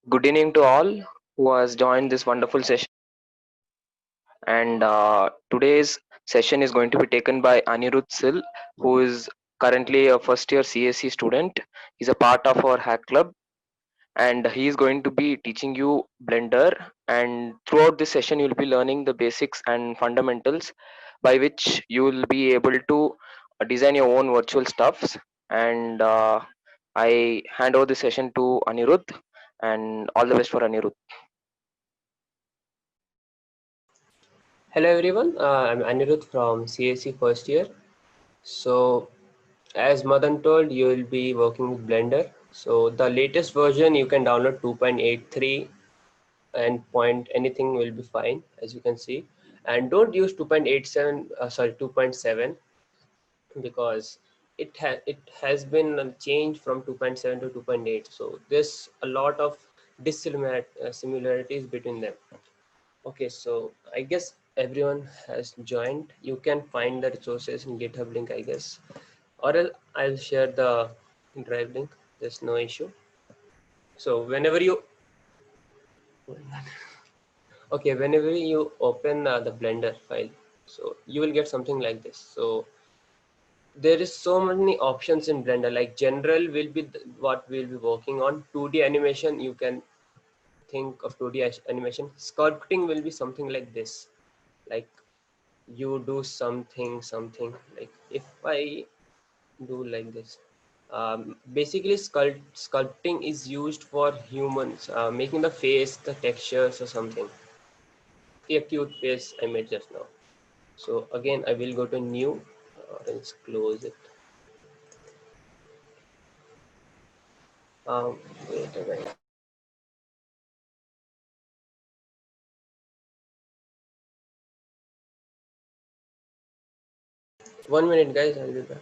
Good evening to all who has joined this wonderful session. And today's session is going to be taken by Anirudh Sil, who is currently a first year CSC student. He's a part of our hack club, and he is going to be teaching you Blender. And throughout this session, you'll be learning the basics and fundamentals by which you will be able to design your own virtual stuffs. And I hand over the session to Anirudh, and all the best for Anirudh. Hello everyone, I'm Anirudh from CAC first year. So as Madan told, you will be working with Blender. So the latest version you can download 2.83 and point anything will be fine as you can see. And don't use 2.87, sorry 2.7 because it has been changed from 2.7 to 2.8. So there's a lot of similarities between them. Okay, so I guess everyone has joined. You can find the resources in GitHub link, I guess, or I'll share the drive link. There's no issue. So whenever you open the Blender file, so you will get something like this. So there is so many options in Blender. Like general will be what we'll be working on. 2D animation, you can think of 2D animation. Sculpting will be something like this. Like you do something like if I do like this, basically sculpting is used for humans, making the face, the textures or something. A cute face I made just now. So again I will go to new, let's close it. Wait a minute. 1 minute guys, I'll be back.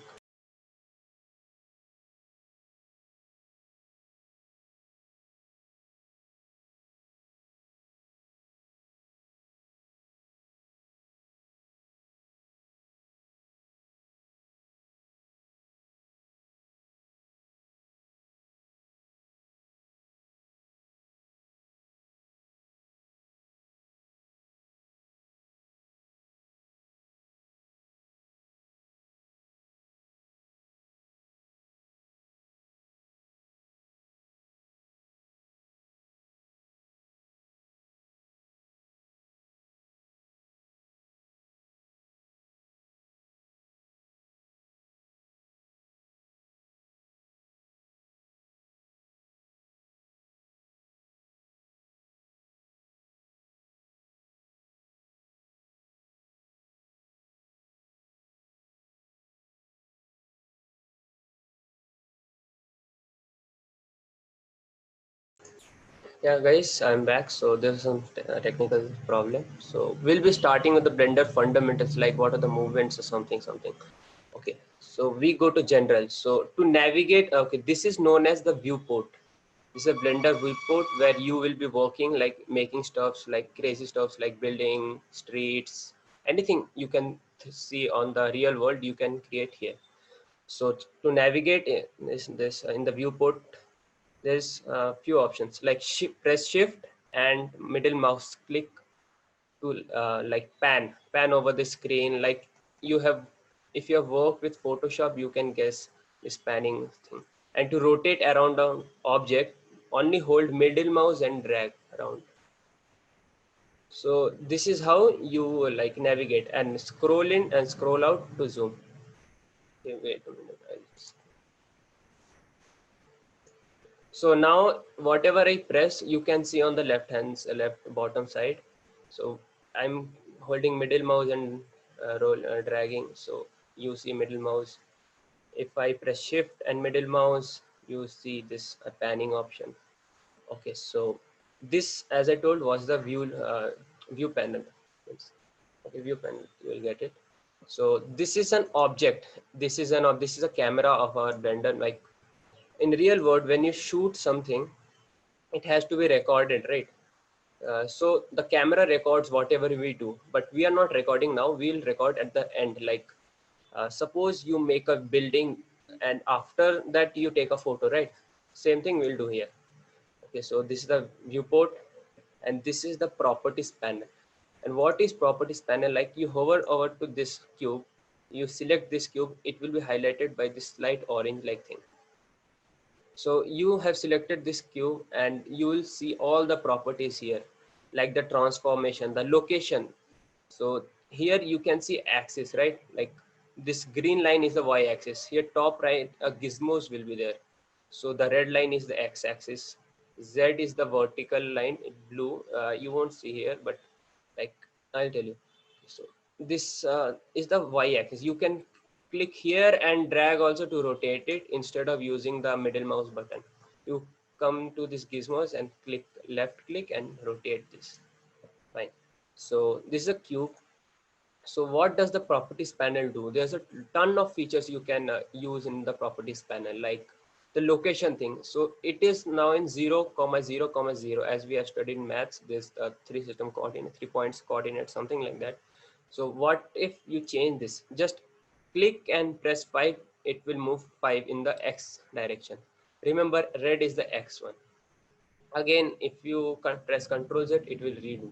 Yeah guys, I'm back. So there's some technical problem, so we'll be starting with the Blender fundamentals, like what are the movements or something. Okay, so we go to general. So to navigate, okay, this is known as the viewport. This is a Blender viewport where you will be working, like making stuffs, like crazy stuffs, like building streets, anything you can see on the real world you can create here. So to navigate this in the viewport, there's a few options like press shift and middle mouse click to like pan over the screen. Like you have, if you have worked with Photoshop, you can guess this panning thing. And to rotate around an object, only hold middle mouse and drag around. So this is how you like navigate, and scroll in and scroll out to zoom. Okay, wait a minute. So now whatever I press, you can see on the left bottom side. So I'm holding middle mouse and dragging. So you see middle mouse. If I press shift and middle mouse, you see this panning option. Okay, so this, as I told, was the view panel. Okay, view panel, you will get it. So this is an object. This is a camera of our Blender. Like in real world, when you shoot something, it has to be recorded, right? So the camera records whatever we do, but we are not recording now. We'll record at the end. Like suppose you make a building and after that you take a photo, right? Same thing we'll do here. Okay, so this is the viewport, and this is the properties panel. And what is properties panel? Like you hover over to this cube, you select this cube, it will be highlighted by this light orange like thing. So you have selected this cube and you will see all the properties here, like the transformation, the location. So here you can see axis, right? Like this green line is the y axis. Here top right, gizmos will be there. So the red line is the x axis. Z is the vertical line, blue. You won't see here, but like I'll tell you. So this is the y axis. You can click here and drag also to rotate it instead of using the middle mouse button. You come to this gizmos and click left click and rotate this. Fine. So this is a cube. So what does the properties panel do? There's a ton of features you can use in the properties panel, like the location thing. So it is now in 0, 0, 0, as we have studied in maths. There's three system coordinate, 3 points coordinate, something like that. So what if you change this? Just click and press 5. It will move 5 in the X direction. Remember, red is the X one. Again, if you press Ctrl Z, it will redo.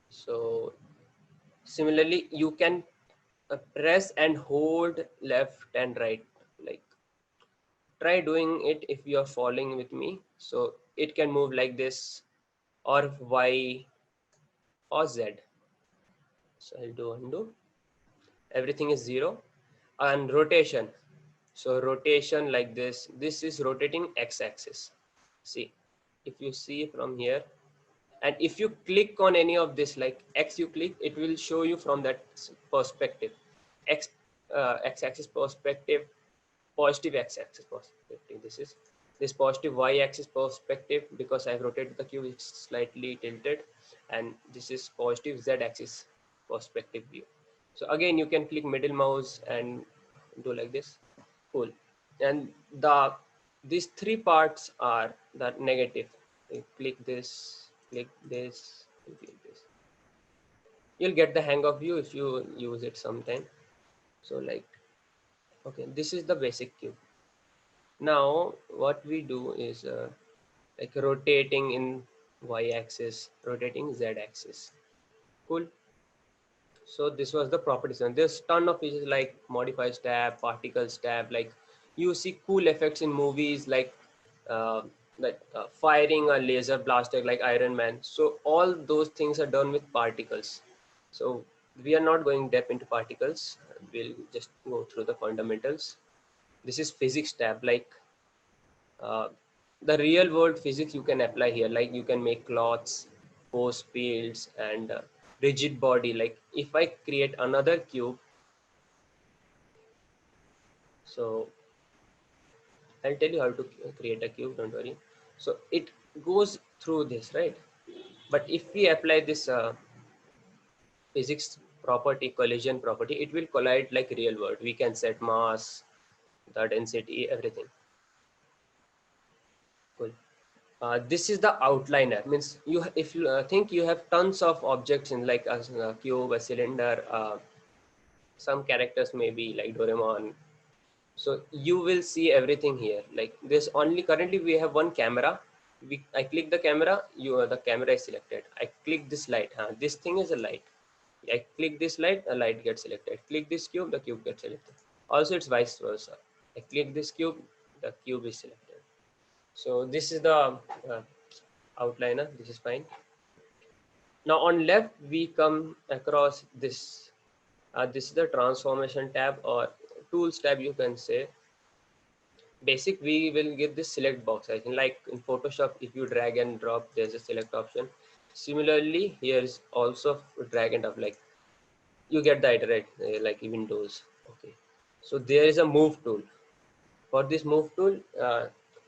So similarly, you can press and hold left and right. Like try doing it if you are following with me. So it can move like this, or Y or Z. So I'll do undo. Everything is 0. And rotation. So rotation like this. This is rotating x-axis. See, if you see from here, and if you click on any of this, like X you click, it will show you from that perspective. X x-axis perspective, positive x-axis perspective. This is this positive y-axis perspective, because I've rotated the cube, it's slightly tilted, and this is positive z-axis perspective view. So again, you can click middle mouse and do like this. Cool. And these three parts are the negative. You click this, click this, and click this. You'll get the hang of you if you use it sometime. So like, okay, this is the basic cube. Now what we do is like rotating in y-axis, rotating z-axis. Cool. So this was the properties, and there's ton of features like modifiers tab, particles tab. Like you see cool effects in movies, like uh, firing a laser blaster like Iron Man. So all those things are done with particles. So we are not going depth into particles. We'll just go through the fundamentals. This is physics tab, like uh, the real world physics you can apply here. Like you can make cloths, force fields, and rigid body. Like if I create another cube, so I'll tell you how to create a cube, don't worry. So it goes through this, right? But if we apply this physics property, collision property, it will collide like real world. We can set mass, the density, everything. Cool. This is the outliner. Means you, if you think you have tons of objects in like a cube, a cylinder, some characters maybe like Doraemon. So you will see everything here. Like this only currently we have one camera. I click the camera, the camera is selected. I click this light. This thing is a light. I click this light, a light gets selected. Click this cube, the cube gets selected. Also, it's vice versa. I click this cube, the cube is selected. So this is the outliner. This is fine. Now on left, we come across this. This is the transformation tab, or tools tab, you can say. Basic, we will get this select box. I think like in Photoshop, if you drag and drop, there's a select option. Similarly, here is also drag and drop. Like you get the idea, right? Like Windows. Okay. So there is a move tool. For this move tool,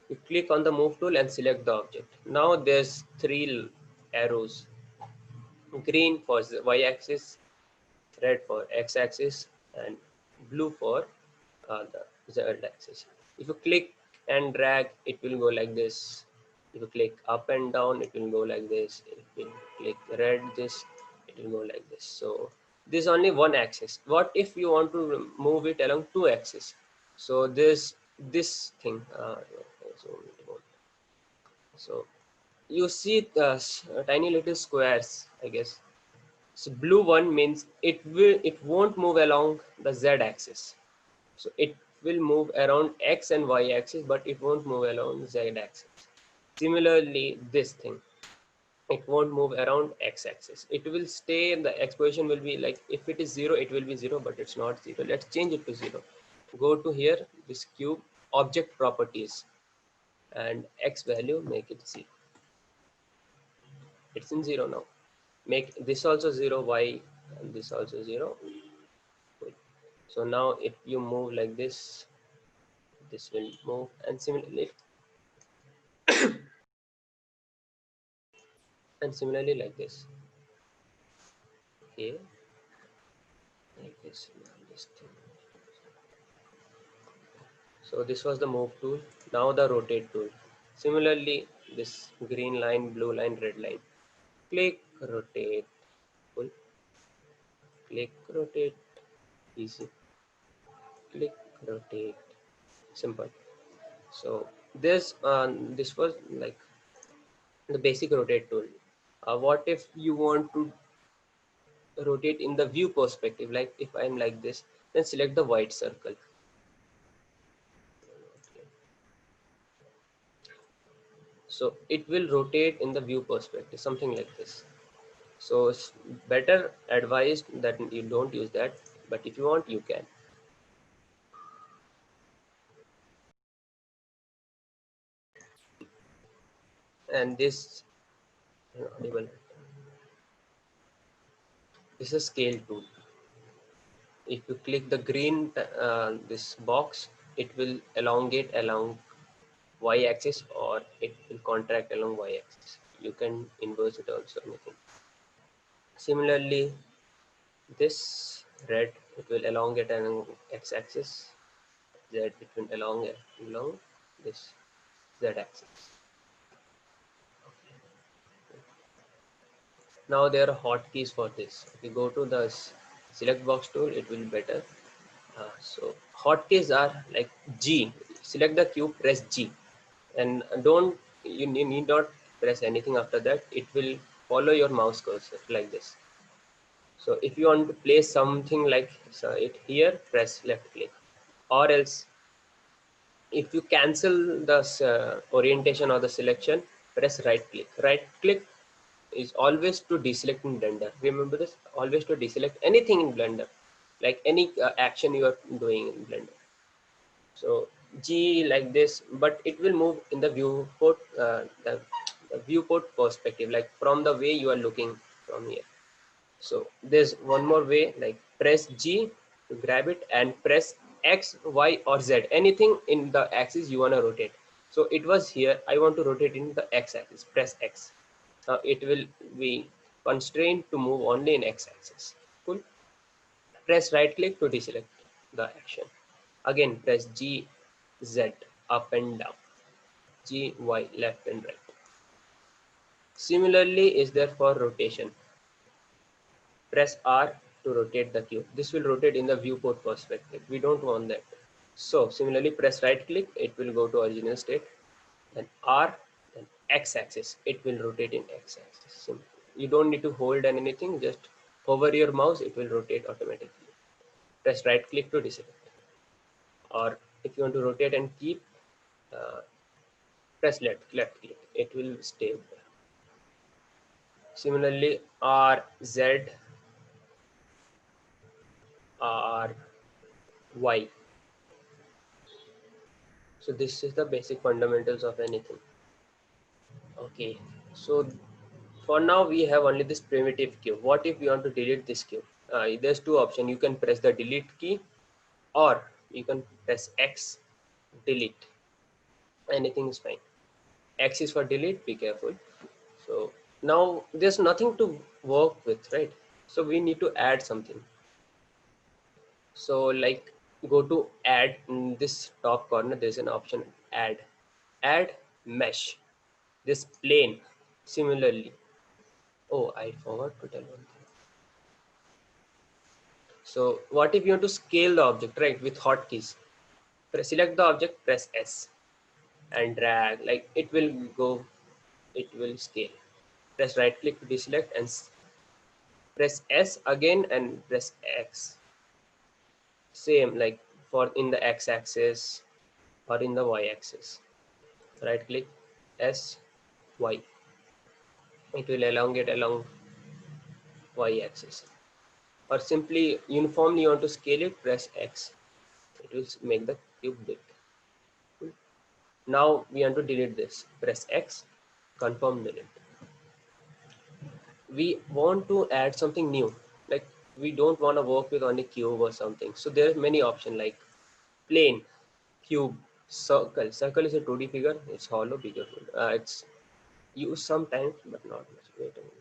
you click on the move tool and select the object. Now there's three arrows: green for y-axis, red for x-axis, and blue for the z-axis. If you click and drag, it will go like this. If you click up and down, it will go like this. If you click red, this, it will go like this. So this is only one axis. What if you want to move it along two axes? So this thing. So So you see the tiny little squares, I guess. So blue one means it won't move along the z axis. So it will move around x and y axis, but it won't move along z axis. Similarly, this thing, it won't move around x axis. It will stay in the x position will be like, if it is 0, it will be 0, but it's not 0. Let's change it to 0. Go to here, this cube, object properties, and x value, make it 0. It's in 0 now. Make this also 0, y, and this also 0. So now if you move like this will move, and similarly like this. Okay, like this thing. So this was the move tool. Now the rotate tool. Similarly, this green line, blue line, red line. Click, rotate, pull. Click, rotate, easy. Click, rotate, simple. So this was like the basic rotate tool. What if you want to rotate in the view perspective? Like if I'm like this, then select the white circle. So it will rotate in the view perspective, something like this. So it's better advised that you don't use that, but if you want, you can. And this audible. This is scale tool. If you click the green this box, it will elongate along y-axis, or it will contract along y-axis. You can inverse it also, anything. Similarly, this red, it will elongate along x-axis. Z, it will elongate along this z-axis. Now there are hotkeys for this. If you go to the select box tool, it will be better. So hotkeys are like G. Select the cube, press G, and don't you need not press anything after that. It will follow your mouse cursor like this. So if you want to place something like it here, press left click, or else if you cancel the orientation or the selection, press right click. Right click is always to deselect in Blender. Remember this, always to deselect anything in Blender, like any action you are doing in Blender. So G like this, but it will move in the viewport, the viewport perspective, like from the way you are looking from here. So there's one more way, like press G to grab it and press X, Y, or Z, anything in the axis you want to rotate. So it was here, I want to rotate in the X axis, press X. Now it will be constrained to move only in X axis. Cool. Press right click to deselect the action. Again, press G, Z, up and down, G, Y, left and right. Similarly is there for rotation. Press R to rotate the cube. This will rotate in the viewport perspective. We don't want that. So similarly, press right click, it will go to original state. Then R, then X axis, it will rotate in X axis. Simple. You don't need to hold anything, just hover your mouse, it will rotate automatically. Press right click to deselect. Or if you want to rotate and keep, uh, press left click, it will stay there. Similarly, R, Z, R, Y. So this is the basic fundamentals of anything. Okay, so for now we have only this primitive cube. What if we want to delete this cube? There's two options. You can press the delete key, or you can press X, delete. Anything is fine. X is for delete, be careful. So now there's nothing to work with, right? So we need to add something. So like go to add, in this top corner there's an option, add mesh, this plane. Similarly, oh, I forgot to tell one thing. So what if you want to scale the object, right, with hotkeys? Select the object, press S and drag, like it will go it will scale. Press right click to deselect and press S again and press X. Same like for in the X axis or in the Y axis. Right click S, Y. It will elongate along Y axis. Or simply uniformly you want to scale it, press X. It will make the cube big. Now we want to delete this. Press X, confirm delete. We want to add something new. Like we don't want to work with only cube or something. So there are many options like plane, cube, circle. Circle is a 2D figure. It's hollow, beautiful. It's used sometimes, but not much. Wait a minute.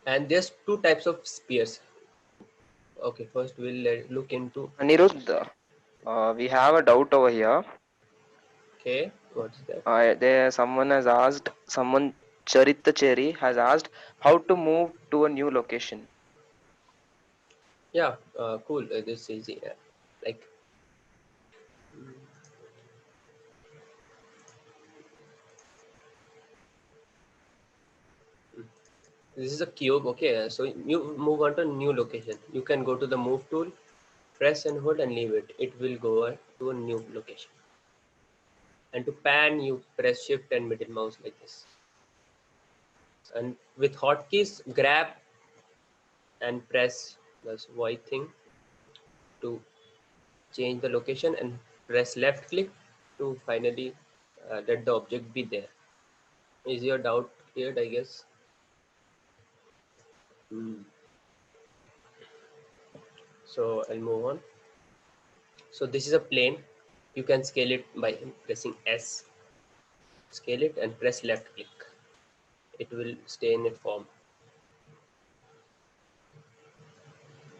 And there's two types of spheres. Okay, first we'll look into. Anirudh, we have a doubt over here. Okay, what's that? Someone has asked, someone Charita Cherry has asked how to move to a new location. Yeah, cool. This is easy. Like this is a cube. Okay, so you move on to a new location. You can go to the move tool, press and hold and leave it. It will go to a new location. And to pan, you press shift and middle mouse like this. And with hotkeys, grab and press this white thing to change the location and press left click to finally let the object be there. Is your doubt cleared, I guess? So I'll move on. So this is a plane. You can scale it by pressing S. Scale it and press left click. It will stay in its form.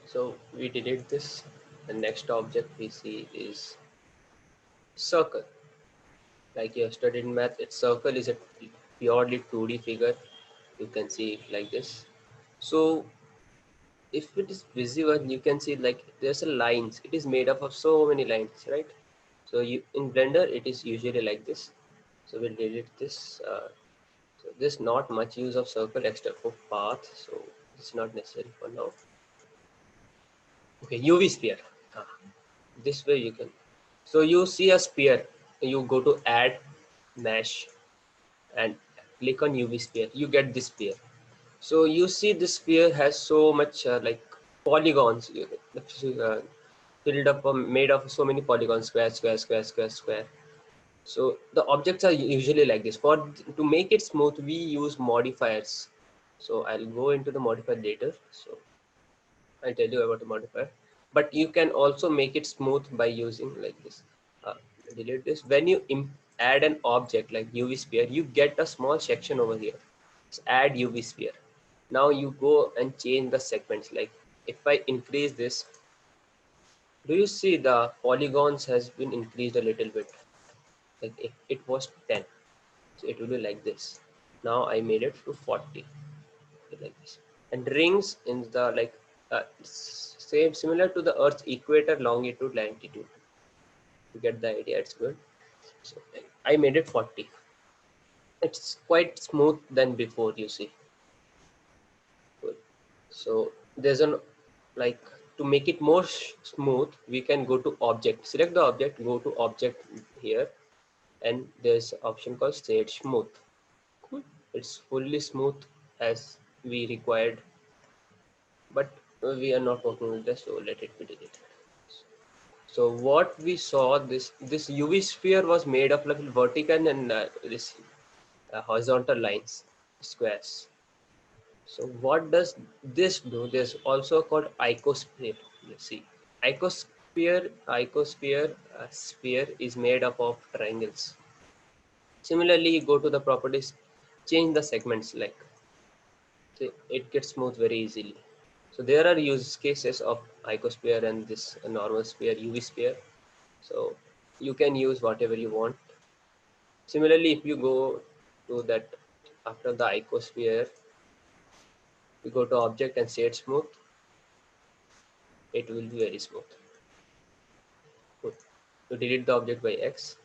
So we delete this. The next object we see is circle. Like you have studied in math, its circle is a purely 2D figure. You can see it like this. So if it is visible, you can see like there's a lines. It is made up of so many lines, right? So you in Blender, it is usually like this. So we'll delete this. So there's not much use of circle except for path. So it's not necessary for now. Okay, UV sphere. Ah, this way you can. So you see a sphere. You go to add mesh and click on UV sphere. You get this sphere. So you see this sphere has so much like polygons filled up made of so many polygons, square, square, square, square, square. So the objects are usually like this. For to make it smooth, we use modifiers. So I'll go into the modifier later. So I'll tell you about the modifier. But you can also make it smooth by using like this. Uh, Delete this. When you add an object like UV sphere, you get a small section over here. Just add UV sphere. Now you go and change the segments. Like if I increase this, do you see the polygons has been increased a little bit? Like if it was 10, so it will be like this. Now I made it to 40, like this. And rings in the like same similar to the Earth's equator, longitude, latitude. You get the idea. It's good. So I made it 40. It's quite smooth than before. You see. Good. So there's an like to make it more smooth, we can go to object. Select the object. Go to object here, and there's an option called shade smooth. Cool. It's fully smooth as we required, but we are not working with this, so let it be deleted. So what we saw, this UV sphere was made of like vertical and this horizontal lines, squares. So what does this do? There's also called icosphere. Let's see, icosphere sphere is made up of triangles. Similarly, go to the properties, change the segments, like so it gets smooth very easily. So there are use cases of icosphere and this normal sphere, UV sphere. So you can use whatever you want. Similarly, if you go to that after the icosphere, you go to object and shade smooth. it will be very smooth. Good. To delete the object by X.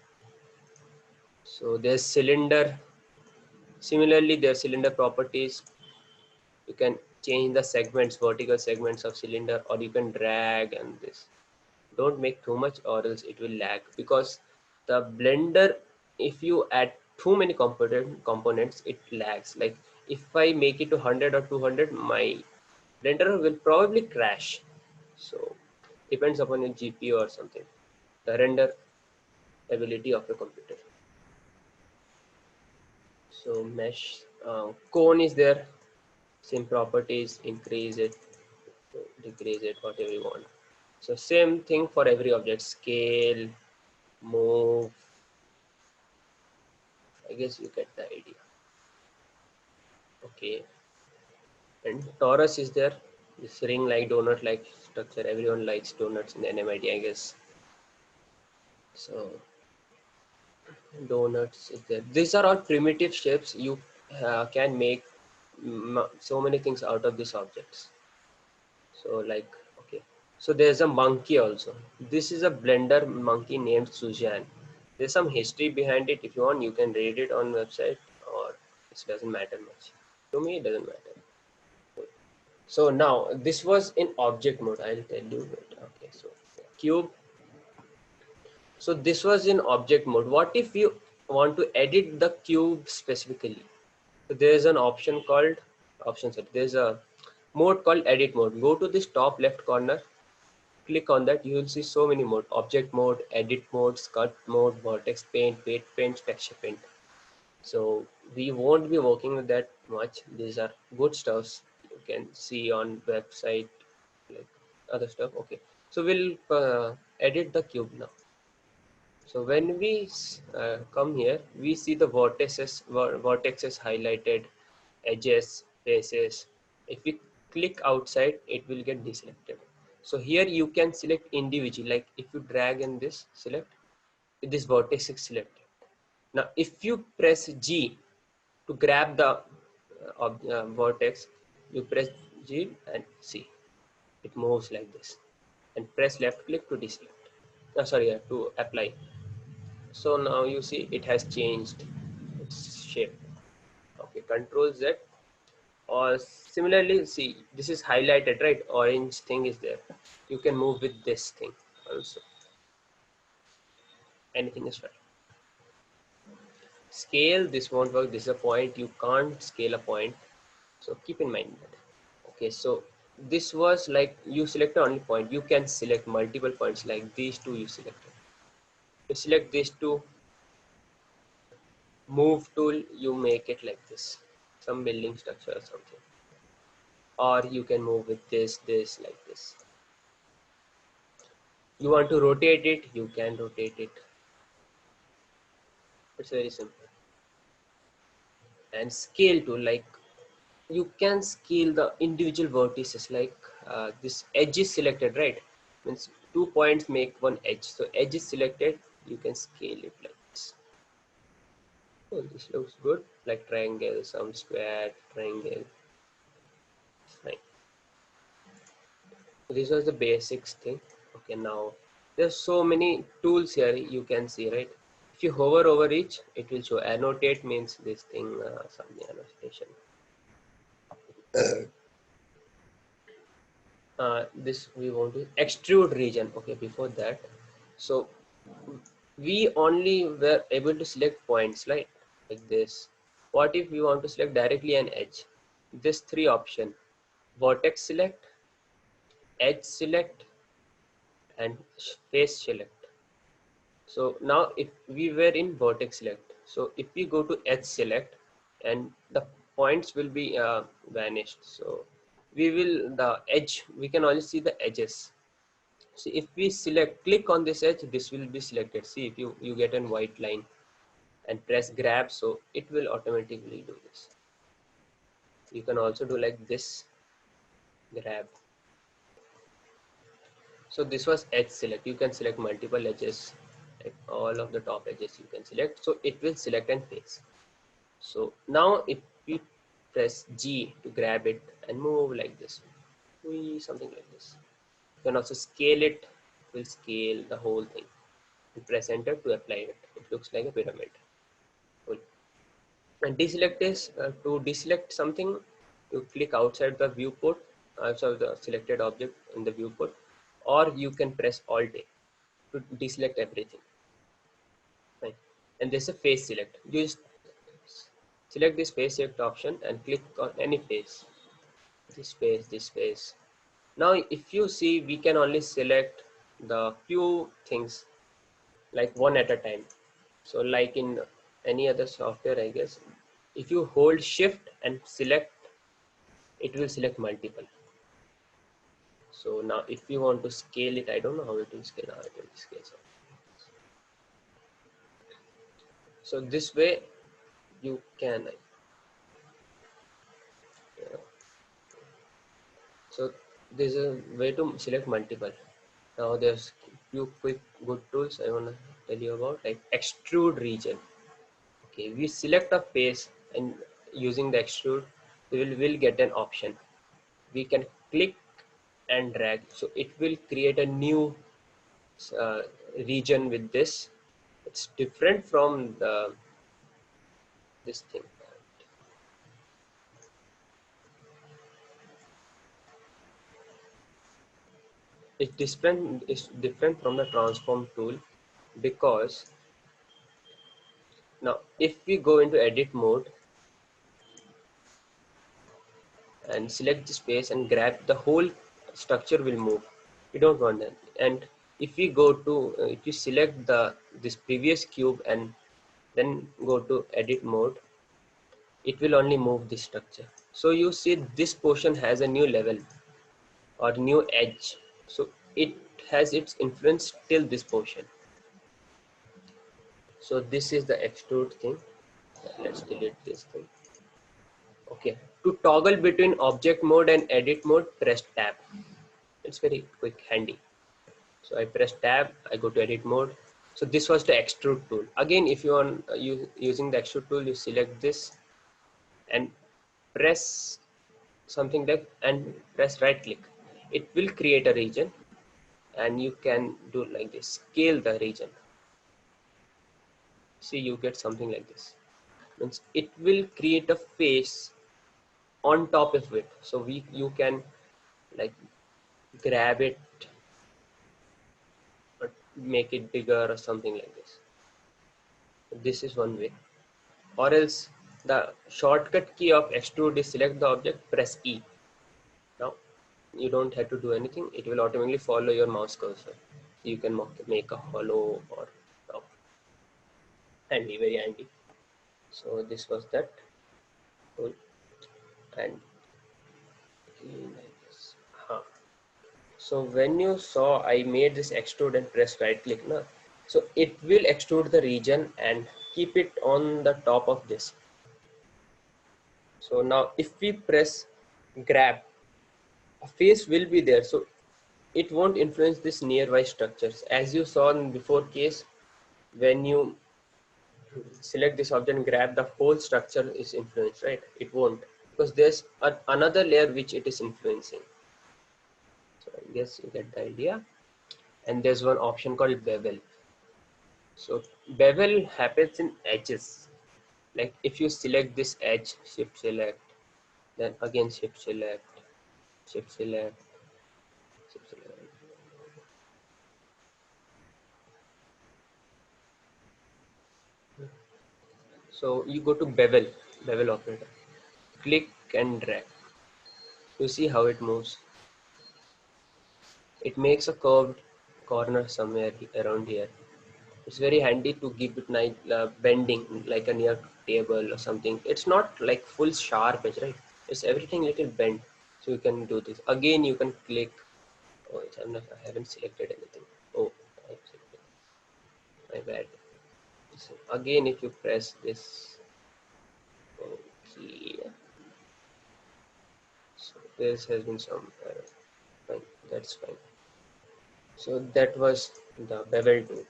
So there's cylinder. Similarly, there's cylinder properties. You can change the segments, vertical segments of cylinder, or you can drag and this. Don't make too much or else it will lag, because the blender, if you add too many components, it lags. Like if I make it to 100 or 200, my blender will probably crash. So depends upon your GPU or something, the render ability of the computer. So mesh cone is there, same properties, increase it, decrease it, whatever you want. So same thing for every object, scale, move. I guess you get the idea. Okay, and torus is there, this ring like donut like structure. Everyone likes donuts in NMIT, I guess. So donuts is there. These are all primitive shapes. You can make so many things out of these objects. So like, okay, so there's a monkey also. This is a blender monkey named Suzanne. There's some history behind it. If you want, you can read it on website, or it doesn't matter much. To me, it doesn't matter. So now this was in object mode. I'll tell you. Okay, so cube. So this was in object mode. What if you want to edit the cube specifically? So there's an option called there's a mode called edit mode. Go to this top left corner, click on that. You will see so many mode: object mode, edit mode, sculpt mode, vertex paint, weight paint, texture paint. So we won't be working with that much. These are good stuffs you can see on website, like other stuff. Okay, so we'll edit the cube now. So when we come here, we see the vertexes highlighted, edges, faces. If we click outside, it will get deselected. So here you can select individually. Like if you drag in this, select, this vertex is selected. Now if you press G to grab the vertex, you press G and see, it moves like this. And press left click to deselect. Sorry, to apply. So now you see it has changed its shape. Okay, Control Z. Or similarly, see, this is highlighted, right? Orange thing is there. You can move with this thing also. Anything is fine. Scale, this won't work. This is a point. You can't scale a point. So keep in mind that. Okay, so this was like you selected only point. You can select multiple points, like these two you selected. You select these two, move tool, you make it like this, some building structure or something. Or you can move with this, like this. You want to rotate it, you can rotate it. It's very simple. And scale tool, like you can scale the individual vertices, like this edge is selected, right? Means 2 points make one edge. So edge is selected, you can scale it like this. Oh, this looks good, like triangle, some square, triangle. Fine. This was the basics thing. Okay, now there's so many tools here you can see, right? If you hover over each, it will show. Annotate means this thing, some annotation. This we want to extrude region. Okay, before that, so we only were able to select points, right? Like this. What if we want to select directly an edge? This three option: vertex select, edge select, and face select. So now if we were in vertex select, so if we go to edge select, and the points will be vanished. So we will, the edge, we can only see the edges. So if we click on this edge, this will be selected. See, if you get a white line and press grab, so it will automatically do this. You can also do like this, grab. So this was edge select. You can select multiple edges, like all of the top edges you can select. So it will select and face. So now if we press G to grab it and move like this, something like this. can also scale it. Will scale the whole thing. And press enter to apply it. It looks like a pyramid. Cool. And deselect is to deselect something. You click outside the viewport, outside the selected object in the viewport, or you can press Alt A to deselect everything. Fine. And there's a face select. You just select this face select option and click on any face. This face, this face. Now, if you see, we can only select the few things like one at a time. So like in any other software, I guess, if you hold shift and select, it will select multiple. So now if you want to scale it, I don't know how it will scale. Now it will scale. So this way you can, so there's a way to select multiple. Now there's few quick good tools I want to tell you about, like extrude region. Okay, we select a face and using the extrude, will get an option. We can click and drag, so it will create a new uh, region with this. It's different from the this thing. It's different from the transform tool, because now if we go into edit mode and select the space and grab, the whole structure will move. We don't want that. And if we go to if you select the this previous cube and then go to edit mode, it will only move this structure. So you see this portion has a new level or new edge, so it has its influence till this portion. So this is the extrude thing. Let's delete this thing. Okay, to toggle between object mode and edit mode, press tab. It's very quick, handy. So I press tab, I go to edit mode. So this was the extrude tool. Again, if you want using the extrude tool, you select this and press something like and press right click. It will create a region, and you can do like this, scale the region. See, you get something like this. Means it will create a face on top of it. So you can like grab it or make it bigger or something like this. This is one way. Or else the shortcut key of extrude is select the object, press E. Now you don't have to do anything, it will automatically follow your mouse cursor. You can make a hollow or handy, very handy. So this was that tool. And like this. So when you saw I made this extrude and press right click, na, so it will extrude the region and keep it on the top of this. So now if we press grab, a face will be there, so it won't influence this nearby structures. As you saw in before case, when you select this object and grab, the whole structure is influenced, right? It won't, because there's another layer which it is influencing. So I guess you get the idea. And there's one option called bevel. So bevel happens in edges. Like if you select this edge, shift select, then again shift select, shift select, shift select. So you go to bevel operator, click and drag. You see how it moves. It makes a curved corner somewhere around here. It's very handy to give it nice bending, like a near table or something. It's not like full sharp edge, right? It's everything little bent. So you can do this. Again, you can click. Oh, I haven't selected anything. Oh, I selected. My bad. So again, if you press this, okay. So this has been some error. Fine, that's fine. So that was the bevel tool.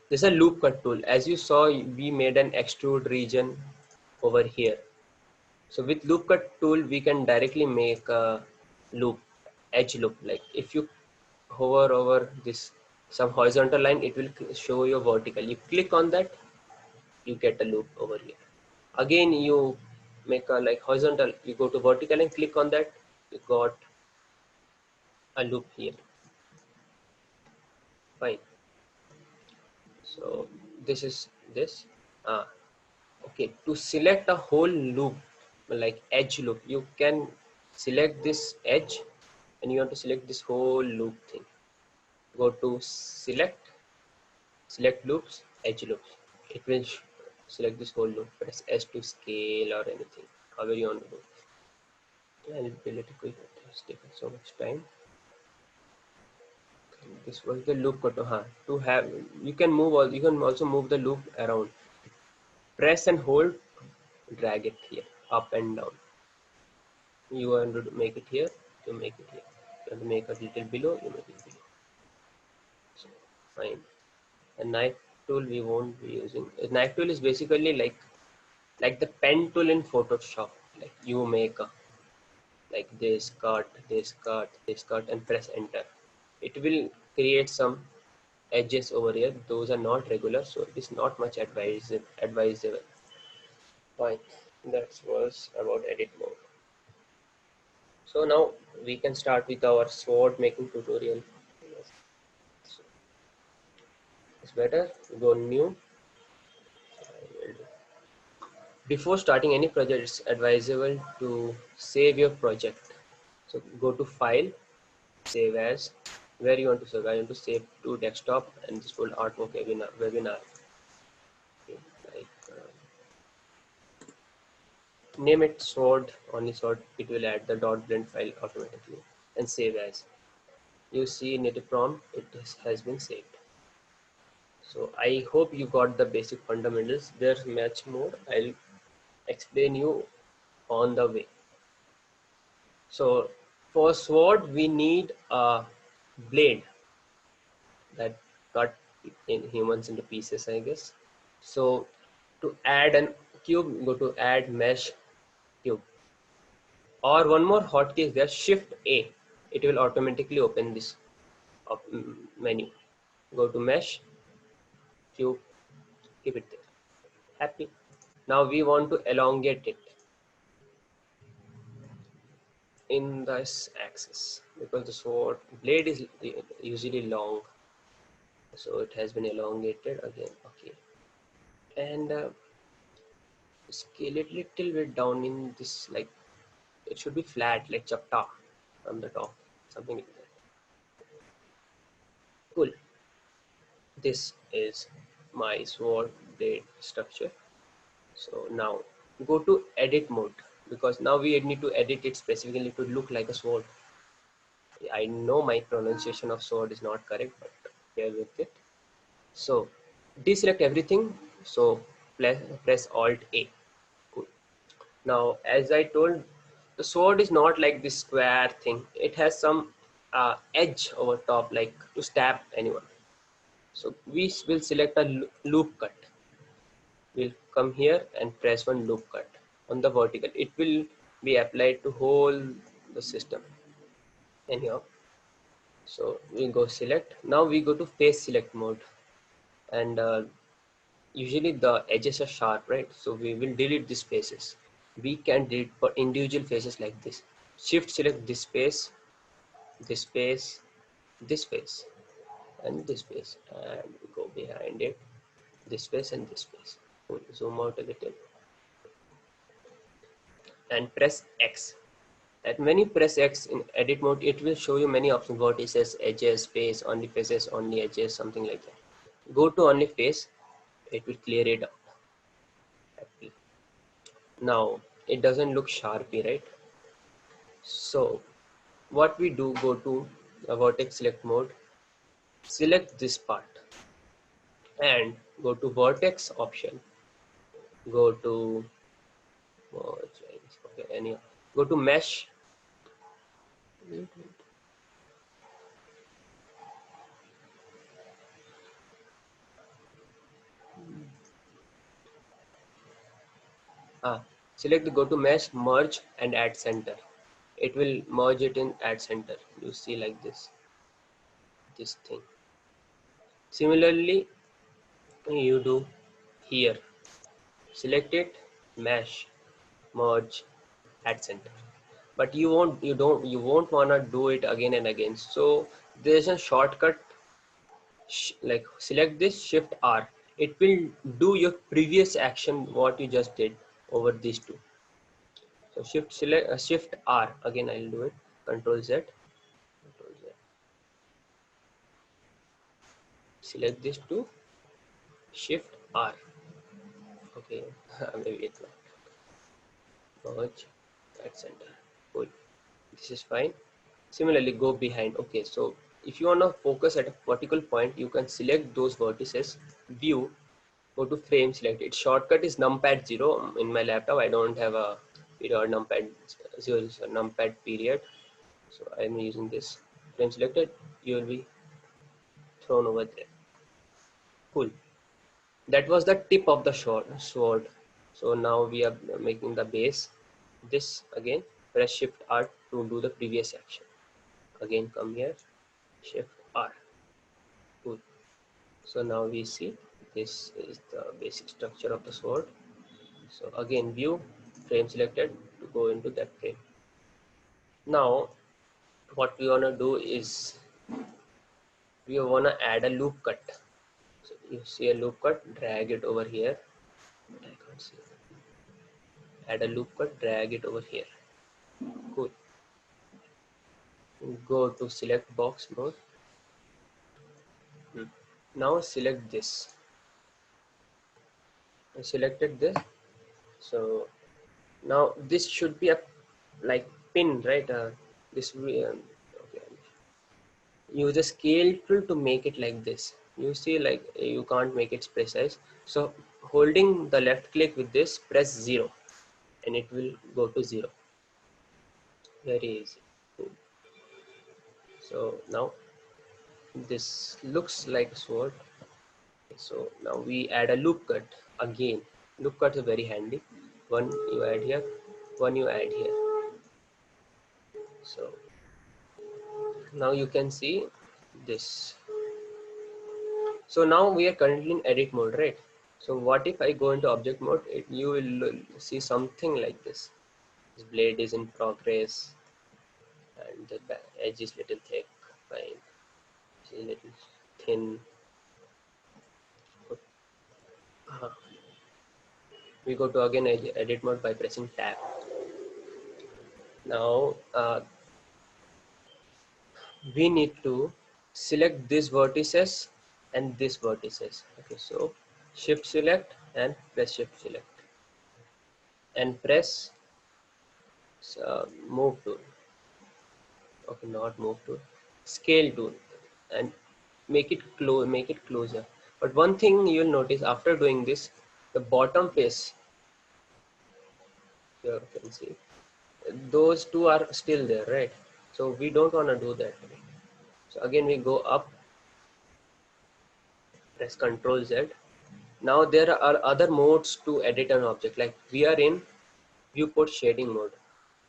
This is a loop cut tool. As you saw, we made an extrude region over here. So with loop cut tool, we can directly make a loop edge loop. Like if you hover over this some horizontal line, it will show you vertical. You click on that, you get a loop over here. Again, you make a like horizontal, you go to vertical and click on that, you got a loop here. Fine. So this is this. Ah, okay. To select a whole loop, like edge loop, you can select this edge, and you want to select this whole loop thing. Go to select loops, edge loops. It will select this whole loop. Press S to scale or anything, however you want to do. And it'll be a little quick. It's taken so much time. This was the loop cut. To have, you can move all. You can also move the loop around. Press and hold, drag it here, up and down. You want to make it here, you make it here. You want to make a little below, you make it below. So fine. A knife tool we won't be using. A knife tool is basically like the pen tool in Photoshop. Like you make a like this cut, this cut, this cut, and press enter. It will create some edges over here. Those are not regular, so it is not much advisable. Fine. That was about edit mode. So now we can start with our sword making tutorial. Yes. So it's better. Go new. Before starting any project, it's advisable to save your project. So go to File, Save As. Where you want to save? I want to save to desktop, and this will artwork webinar. Okay, like name it sword, only sword. It will add the .blend file automatically, and save as. You see native prompt, has been saved. So I hope you got the basic fundamentals. There's much more. I'll explain you on the way. So for sword, we need a blade that cut in humans into pieces, I guess. So to add an cube, go to add mesh cube. Or one more hotkey is there, Shift A. It will automatically open this menu. Go to mesh cube, keep it there. Happy. Now we want to elongate it in this axis because the sword blade is usually long, so it has been elongated again. Okay, and scale it little bit down in this, like it should be flat like chapta from the top, something like that. Cool. This is my sword blade structure. So now go to edit mode, because now we need to edit it specifically to look like a sword. I know my pronunciation of sword is not correct, but bear with it. So deselect everything. So press Alt A. Cool. Now, as I told, the sword is not like this square thing. It has some edge over top, like to stab anyone. So we will select a loop cut. We'll come here and press one loop cut on the vertical. It will be applied to whole the system. Anyhow, so we go select. Now we go to face select mode, and usually the edges are sharp, right? So we will delete these faces. We can delete for individual faces like this. Shift select this face, this face, this face, and this face, and go behind it, this face and this face. We'll zoom out a little and press X. And when you press X in edit mode, it will show you many options: vertices, edges, face, only faces, only edges, something like that. Go to only face, it will clear it out. Now it doesn't look sharpy, right? So what we do, go to a vertex select mode, select this part and go to vertex option, go to okay, anyhow, go to mesh. Select the go to mesh, merge and add center. it will merge it in add center. You see like this thing. Similarly, you do here, select it, mesh, merge, add center. But you won't wanna do it again and again. So there's a shortcut, like select this, shift R. It will do your previous action what you just did over these two. So shift R again. I'll do it. Control Z. Control Z. Select this two. Shift R. Okay. Maybe it's not. Merge. At center. Cool. This is fine. Similarly, go behind. Okay. So if you want to focus at a particular point, you can select those vertices. View. Go to frame. Select it. Shortcut is numpad 0. In my laptop, I don't have a period numpad 0. Is a numpad period. So I'm using this. Frame selected. You will be thrown over there. Cool. That was the tip of the sword. So now we are making the base. This again, press shift R to do the previous action. Again, come here, shift R. Cool. So now we see this is the basic structure of the sword. So again, view, frame selected to go into that frame. Now what we want to do is we want to add a loop cut. So you see a loop cut, drag it over here. I can't see. Add a loop cut, drag it over here. Cool. Go to select box mode. Now select this. I selected this. So now this should be a like pin, right? This okay. Use a scale tool to make it like this. You see, like you can't make it precise. So holding the left click with this, press 0, and it will go to 0. Very easy. So now this looks like a sword. So now we add a loop cut again. Loop cuts are very handy. One you add here, one you add here. So now you can see this. So now we are currently in edit mode, right? So what if I go into object mode? You will see something like this. This blade is in progress, and the edge is little thick, fine. It's a little thin. Uh, we go to again edit mode by pressing tab. Now we need to select these vertices and these vertices. Okay, so shift select and press shift select and press move tool. Okay, not move tool, scale tool, and make it closer. But one thing you'll notice after doing this, the bottom face, you can see those two are still there, right? So we don't want to do that. So again we go up, press Ctrl Z. Now there are other modes to edit an object, like we are in viewport shading mode.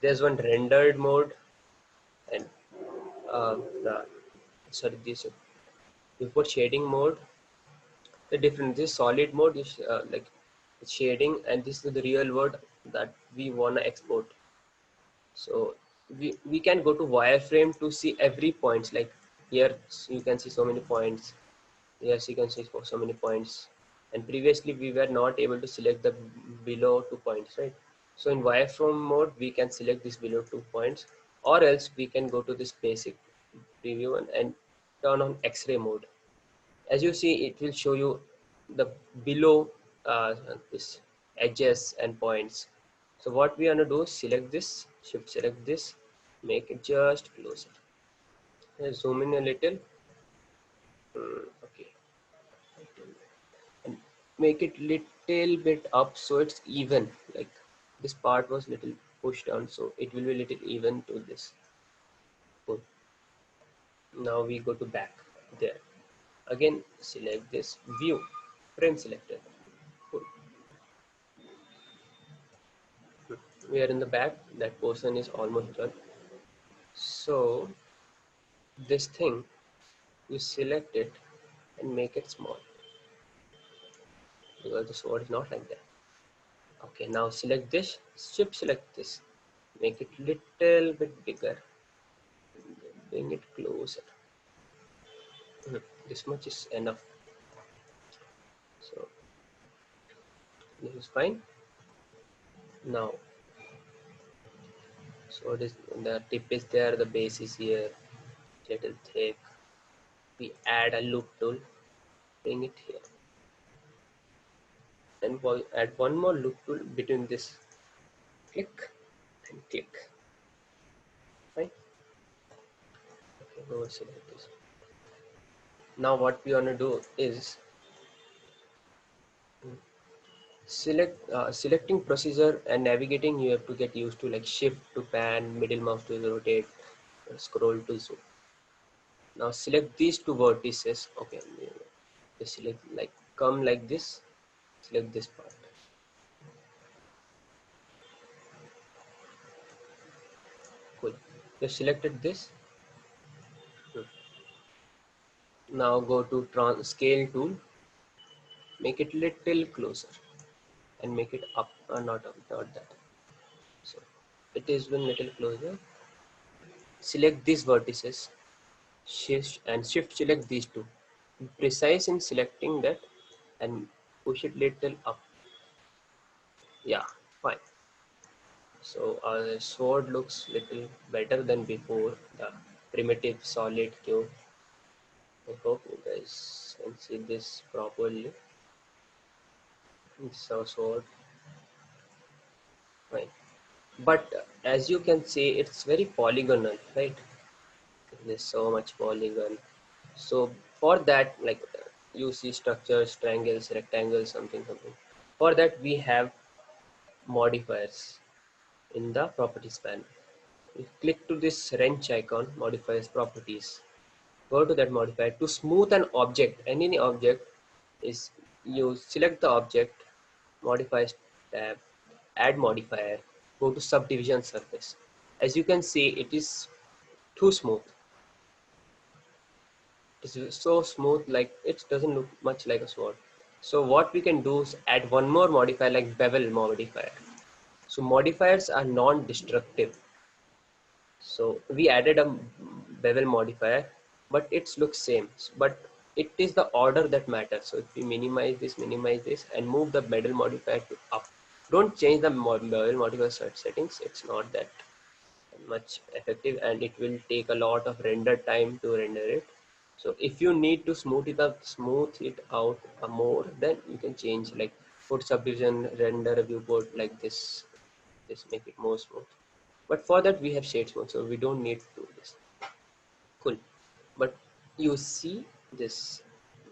There's one rendered mode and the, sorry, this viewport shading mode. The difference, this solid mode is like shading, and this is the real world that we want to export. So we can go to wireframe to see every points, like here you can see so many points. Yes, you can see so many points, and previously we were not able to select the below 2 points, right? So in wireframe mode we can select this below 2 points, or else we can go to this basic preview and turn on X-ray mode. As you see, it will show you the below this edges and points. So what we want to do is select this, shift select this, make it just closer. Zoom in a little. Okay, and make it little bit up so it's even. Like this part was little pushed down, so it will be little even to this. Cool. Now we go to back there. Again, select this view, frame selected. Cool. We are in the back. That portion is almost done. So this thing, you select it and make it small because the sword is not like that. Okay, now select this, shift select this, make it little bit bigger, bring it closer. This much is enough. So this is fine. Now, so it is, the tip is there, the base is here, little thick. We add a loop tool, bring it here, and we'll add one more loop tool between this. Click and click. Fine. Okay, go select this. Now what we want to do is selecting procedure and navigating. You have to get used to like shift to pan, middle mouse to rotate, scroll to zoom. Now select these two vertices. Okay, just select like come like this. Select this part. Cool. You selected this. Now go to scale tool. Make it little closer and make it up. Not up, not that. So it is been little closer. Select these vertices. Shift select these two. Be precise in selecting that and push it little up. Yeah, fine. So our sword looks little better than before, the primitive solid cube. I hope you guys can see this properly. This is our sword. Fine. But as you can see, it's very polygonal, right? There's so much polygon. So for that, like you see structures, triangles, rectangles, something. For that we have modifiers in the properties panel. You click to this wrench icon, modifiers properties. Go to that modifier to smooth an object. Any object is, you select the object, modifiers tab, add modifier, go to subdivision surface. As you can see, it is too smooth. It is so smooth, like it doesn't look much like a sword. So what we can do is add one more modifier like bevel modifier. So modifiers are non-destructive. So we added a bevel modifier, but it looks same. But it is the order that matters. So if we minimize this, and move the bevel modifier to up. Don't change the bevel modifier settings. It's not that much effective, and it will take a lot of render time to render it. So if you need to smooth it out more, then you can change, like put subdivision render viewport like this. Just make it more smooth. But for that we have shades mode, so we don't need to do this. Cool. But you see this,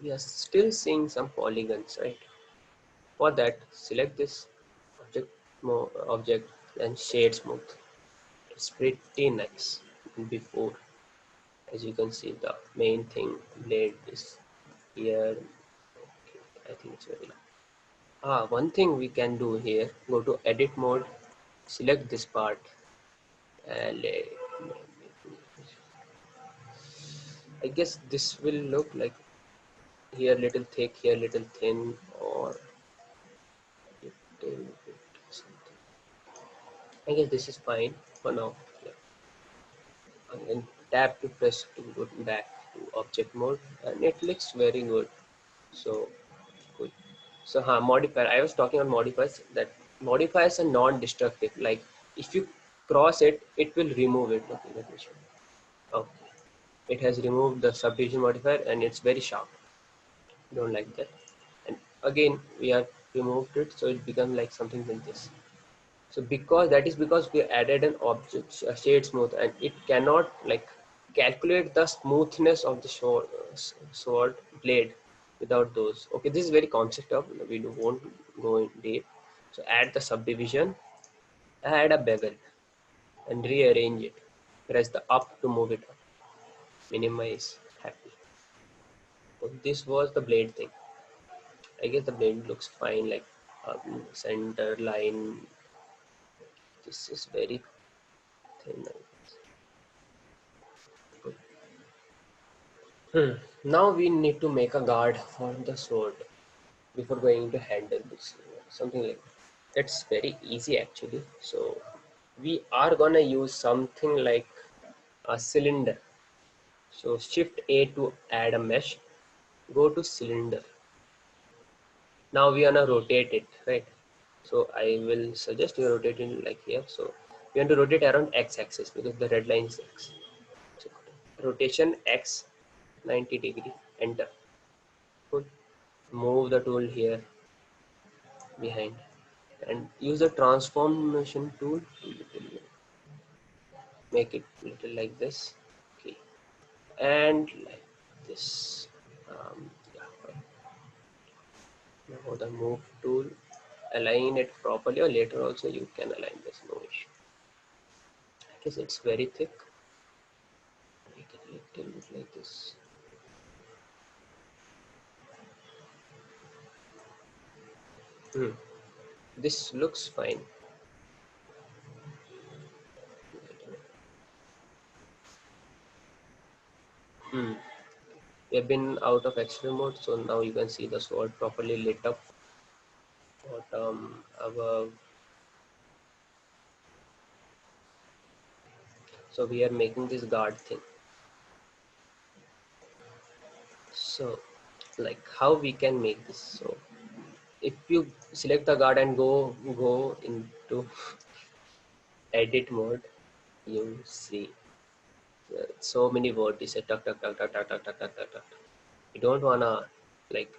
we are still seeing some polygons, right? For that, select this object and shade smooth. It's pretty nice. Before, as you can see, the main thing blade is here. Okay, I think it's very. One thing we can do here, go to edit mode, select this part, and I guess this will look like here little thick, here little thin, or little bit something. I guess this is fine for now. Yeah. And then tap to press to go back to object mode, and it looks very good. So cool. So modifier. I was talking on modifiers, that modifiers are non-destructive. Like if you cross it, it will remove it. Okay, let me show you. Okay, it has removed the subdivision modifier, and it's very sharp. Don't like that. And again we have removed it, so it becomes like something like this. So because that is because we added an object, a shade smooth, and it cannot like calculate the smoothness of the sword blade without those. Okay, this is very concept of, we won't go in deep. So add the subdivision, add a bevel, and rearrange it. Press the up to move it up. Minimize. Happy. So this was the blade thing. I guess the blade looks fine, like center line. This is very thin. Now we need to make a guard for the sword before going to handle this. Something like that's very easy actually. So we are gonna use something like a cylinder. So shift A to add a mesh. Go to cylinder. Now we are gonna rotate it, right? So I will suggest you rotate it like here. So we want to rotate around x-axis because the red line is x. So rotation x 90 degree. Enter. Cool. Move the tool here behind and use the transformation tool. Make it little like this. Okay, and like this. Yeah. Now the move tool. Align it properly, or later also you can align this. No issue. I guess it's very thick. Make it little bit like this. This looks fine. Hmm. We have been out of extreme mode, so now you can see the sword properly lit up. Bottom, above. So we are making this guard thing. So like how we can make this? So if you select the guard and go into edit mode, you see so many vertices. Tuck, tuck, tuck, tuck, tuck, tuck, tuck, tuck, tuck, tuck. You don't wanna like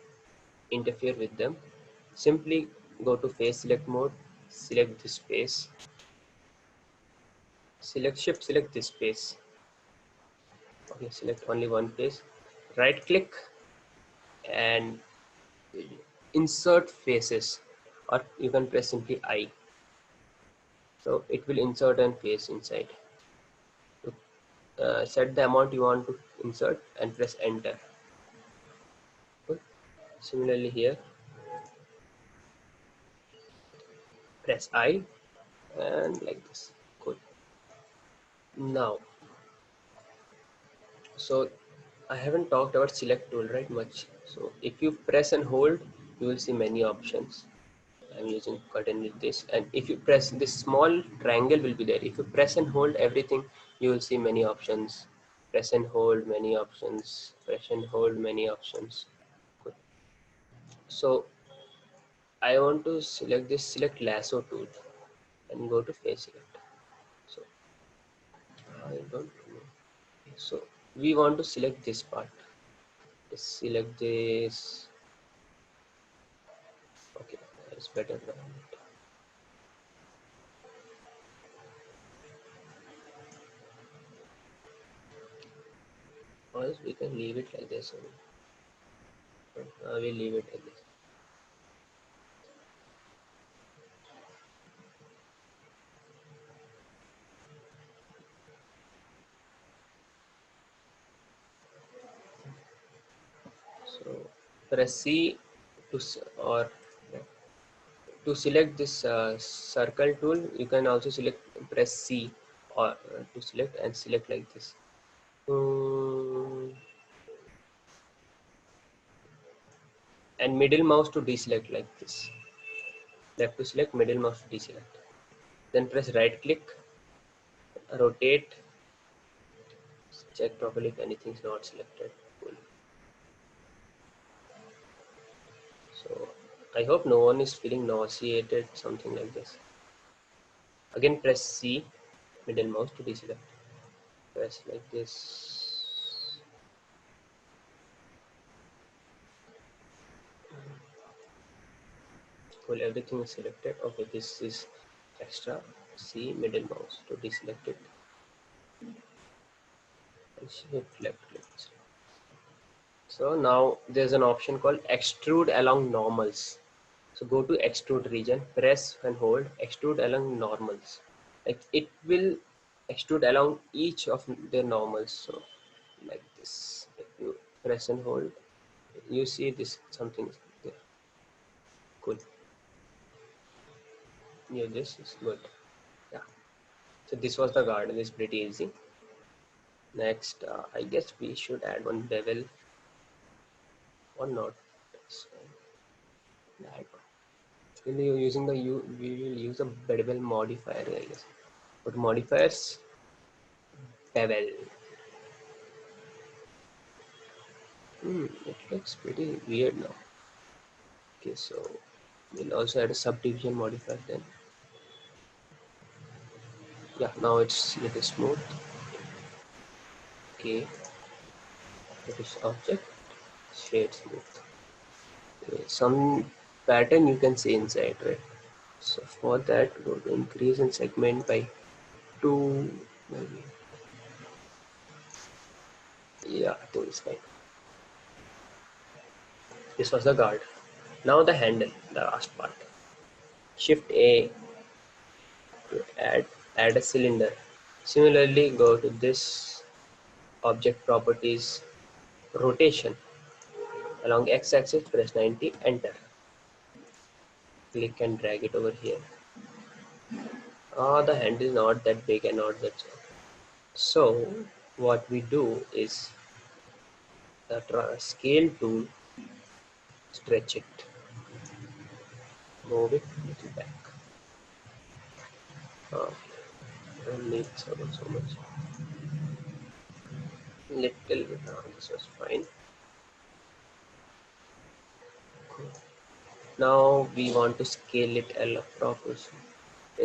interfere with them. Simply go to face select mode, select this face, select this face. Okay, select only one face, right click and insert faces, or you can press simply I. So it will insert and face inside. Set the amount you want to insert and press enter. Good. Similarly here, press I and like this. Good. Now, so I haven't talked about select tool right much. So if you press and hold, you will see many options. I'm using curtain with this, and if you press this small triangle will be there. If you press and hold everything, you will see many options. Press and hold, many options. Press and hold, many options. Good. So I want to select this select lasso tool and go to face select. So I don't know. So we want to select this part. Just select this. Okay, it's better now. Or else we can leave it like this. We'll leave it like this. So press C to or to select this circle tool. You can also select press C or to select and select like this. And middle mouse to deselect like this. Left to select, middle mouse to deselect. Then press right click, rotate, check properly if anything is not selected. Cool. So I hope no one is feeling nauseated, something like this. Again press C, middle mouse to deselect. Press like this. Cool, everything is selected. Okay, this is extra. C, middle mouse to deselect it. And shift left click. So now there's an option called extrude along normals. So go to extrude region, press and hold, extrude along normals. Like it will extrude along each of the normals. So like this, if you press and hold, you see this something there. Cool. Yeah, this is good. Yeah. So this was the garden. It's pretty easy. Next, I guess we should add one bevel or not. That's fine. Add one. When you're using the we will use a bevel modifier, I guess. But modifiers, bevel. It looks pretty weird now. Okay, so we'll also add a subdivision modifier then. Yeah, now it's a little smooth. Okay, that is object, shade smooth. Okay, some pattern you can see inside, right? So for that, go to increase in segment by 2, maybe. Yeah, I think it's fine. This was the guard. Now the handle, the last part. Shift A to add a cylinder. Similarly, go to this object properties, rotation. Along x-axis, press 90, enter. Click and drag it over here. The handle is not that big and not that small. So what we do is the scale tool, stretch it, move it a little back. Don't need so much. Little bit. This was fine. Cool. Now we want to scale it a lot properly.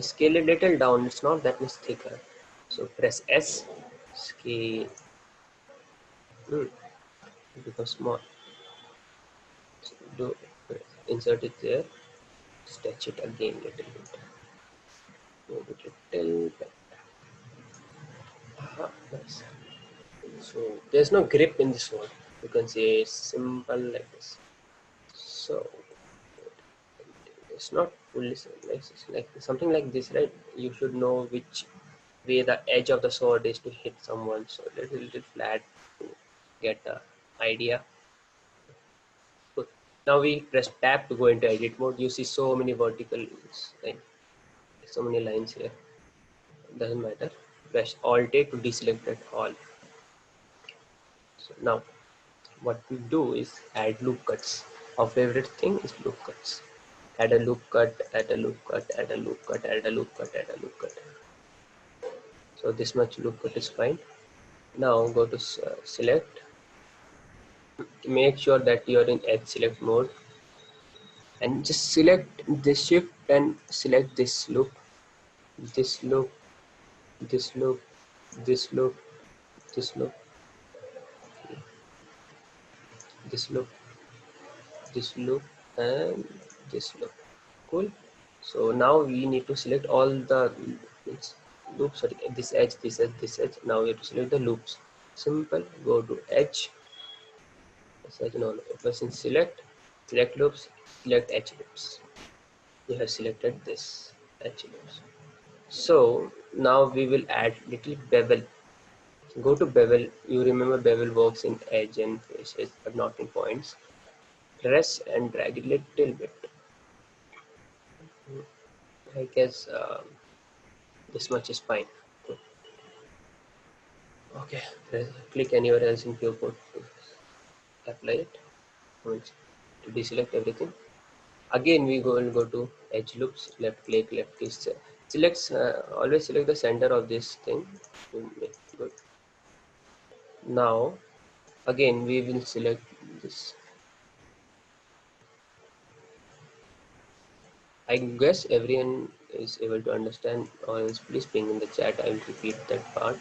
Scale it little down. It's not that much thicker. So press S. Scale. It becomes small. So do insert it there. Stretch it again little bit. Move it little bit. Nice. So there's no grip in this one. You can say it's simple like this. So it's not fully nice. It's like something like this, right? You should know which way the edge of the sword is to hit someone. So little flat to get the idea. Good. Now we press tab to go into edit mode. You see so many vertical like so many lines here. Doesn't matter. Press Alt A to deselect it all. So now what we do is add loop cuts. Our favorite thing is loop cuts. Add a loop cut, add a loop cut, add a loop cut, add a loop cut, add a loop cut. So this much loop cut is fine. Now go to select. Make sure that you are in edge select mode and just select this shift and select this loop, this loop, this loop, this loop, this loop, this loop, this loop, and this loop. Cool. So now we need to select all the loops. Sorry, this edge, this edge, this edge. Now we have to select the loops. Simple. Go to edge. No, pressing select loops, select edge loops. You have selected this edge loops. So now we will add little bevel. Go to bevel. You remember bevel works in edge and faces, but not in points. Press and drag it little bit. I guess this much is fine. Okay, click anywhere else in viewport to apply it. To deselect everything. Again, we will go to edge loops. Left click, left click. Select. Always select the center of this thing to make it good. Now, again, we will select this. I guess everyone is able to understand, or else please ping in the chat. I will repeat that part.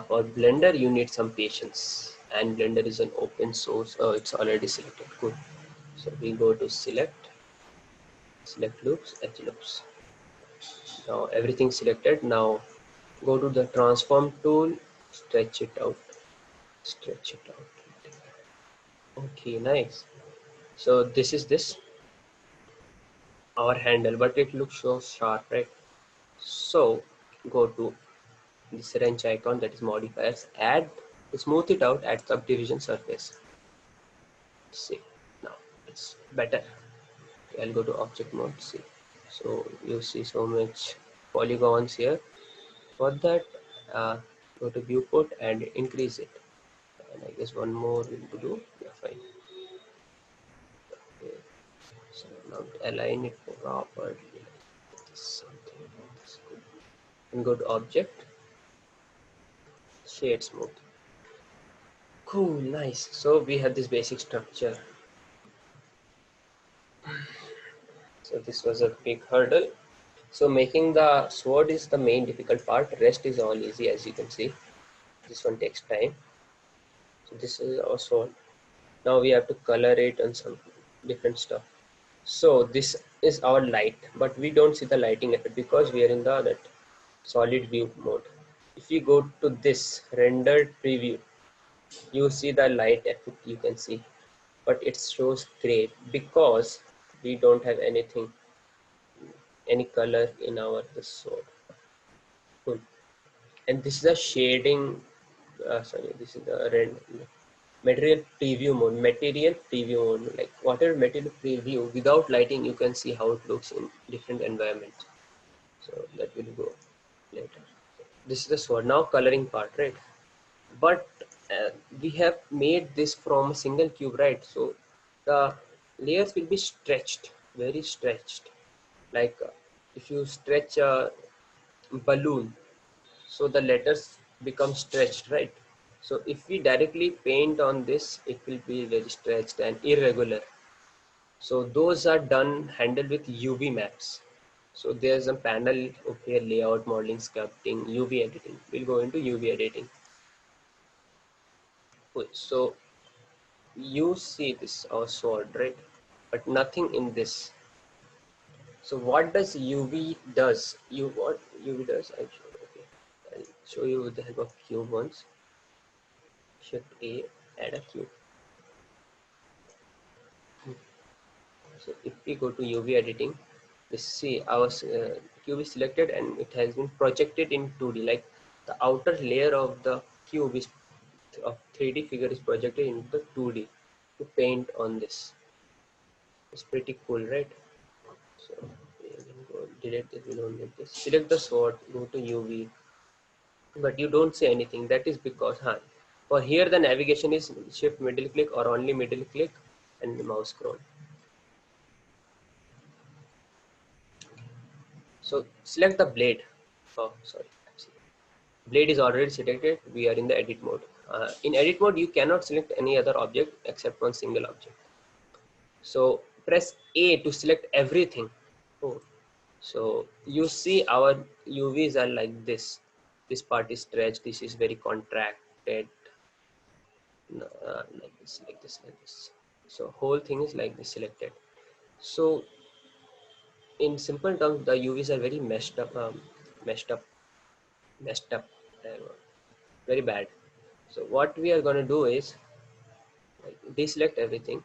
For Blender, you need some patience, and Blender is an open source. Oh, it's already selected. Good. So we go to select loops, edge loops. Now everything selected. Now go to the transform tool, stretch it out, stretch it out. Okay, nice. So this is our handle, but it looks so sharp, right? So go to this wrench icon, that is modifiers, add, smooth it out, add subdivision surface. See, now it's better. I'll go to object mode, see. So you see so much polygons here. For that, go to viewport and increase it. And I guess one more will do. Yeah, fine. Okay. So now align it properly. Like this, something like this. Good. And go to object, shade smooth. Cool, nice. So we have this basic structure. So this was a big hurdle. So making the sword is the main difficult part. Rest is all easy, as you can see. This one takes time. So this is our sword. Now we have to color it and some different stuff. So this is our light, but we don't see the lighting effect because we are in the that solid view mode. If you go to this rendered preview, you see the light effect you can see, but it shows gray because we don't have anything, any color in our this sword. Cool. And this is a shading. Sorry, this is the material preview mode. Material preview mode, like whatever material preview without lighting, you can see how it looks in different environments. So that will go later. This is the sword. Now coloring part, right? But we have made this from a single cube, right? So the layers will be stretched, very stretched. Like if you stretch a balloon, so the letters become stretched, right? So if we directly paint on this, it will be very stretched and irregular. So those are done handled with UV maps. So there's a panel over here: layout, modeling, sculpting, UV editing. We'll go into UV editing. So you see this our sword, right? But nothing in this. So what does UV does? What UV does? I'll show you with the help of cube once. Shift A, add a cube. So if we go to UV editing, we see our cube is selected and it has been projected in 2D. Like the outer layer of the cube is of 3D figure is projected into the 2D to paint on this. It's pretty cool, right? So we can go delete this. We don't need this. Select the sword, go to UV, but you don't see anything. That is because for here the navigation is shift middle click or only middle click and mouse scroll. So select the blade. Oh, sorry. Blade is already selected. We are in the edit mode. In edit mode, you cannot select any other object except one single object. So press A to select everything. Oh. So you see our UVs are like this. This part is stretched. This is very contracted. Like this, like this, like this. So whole thing is like this selected. So in simple terms, the UVs are very messed up, messed up, very bad. So what we are going to do is like deselect everything.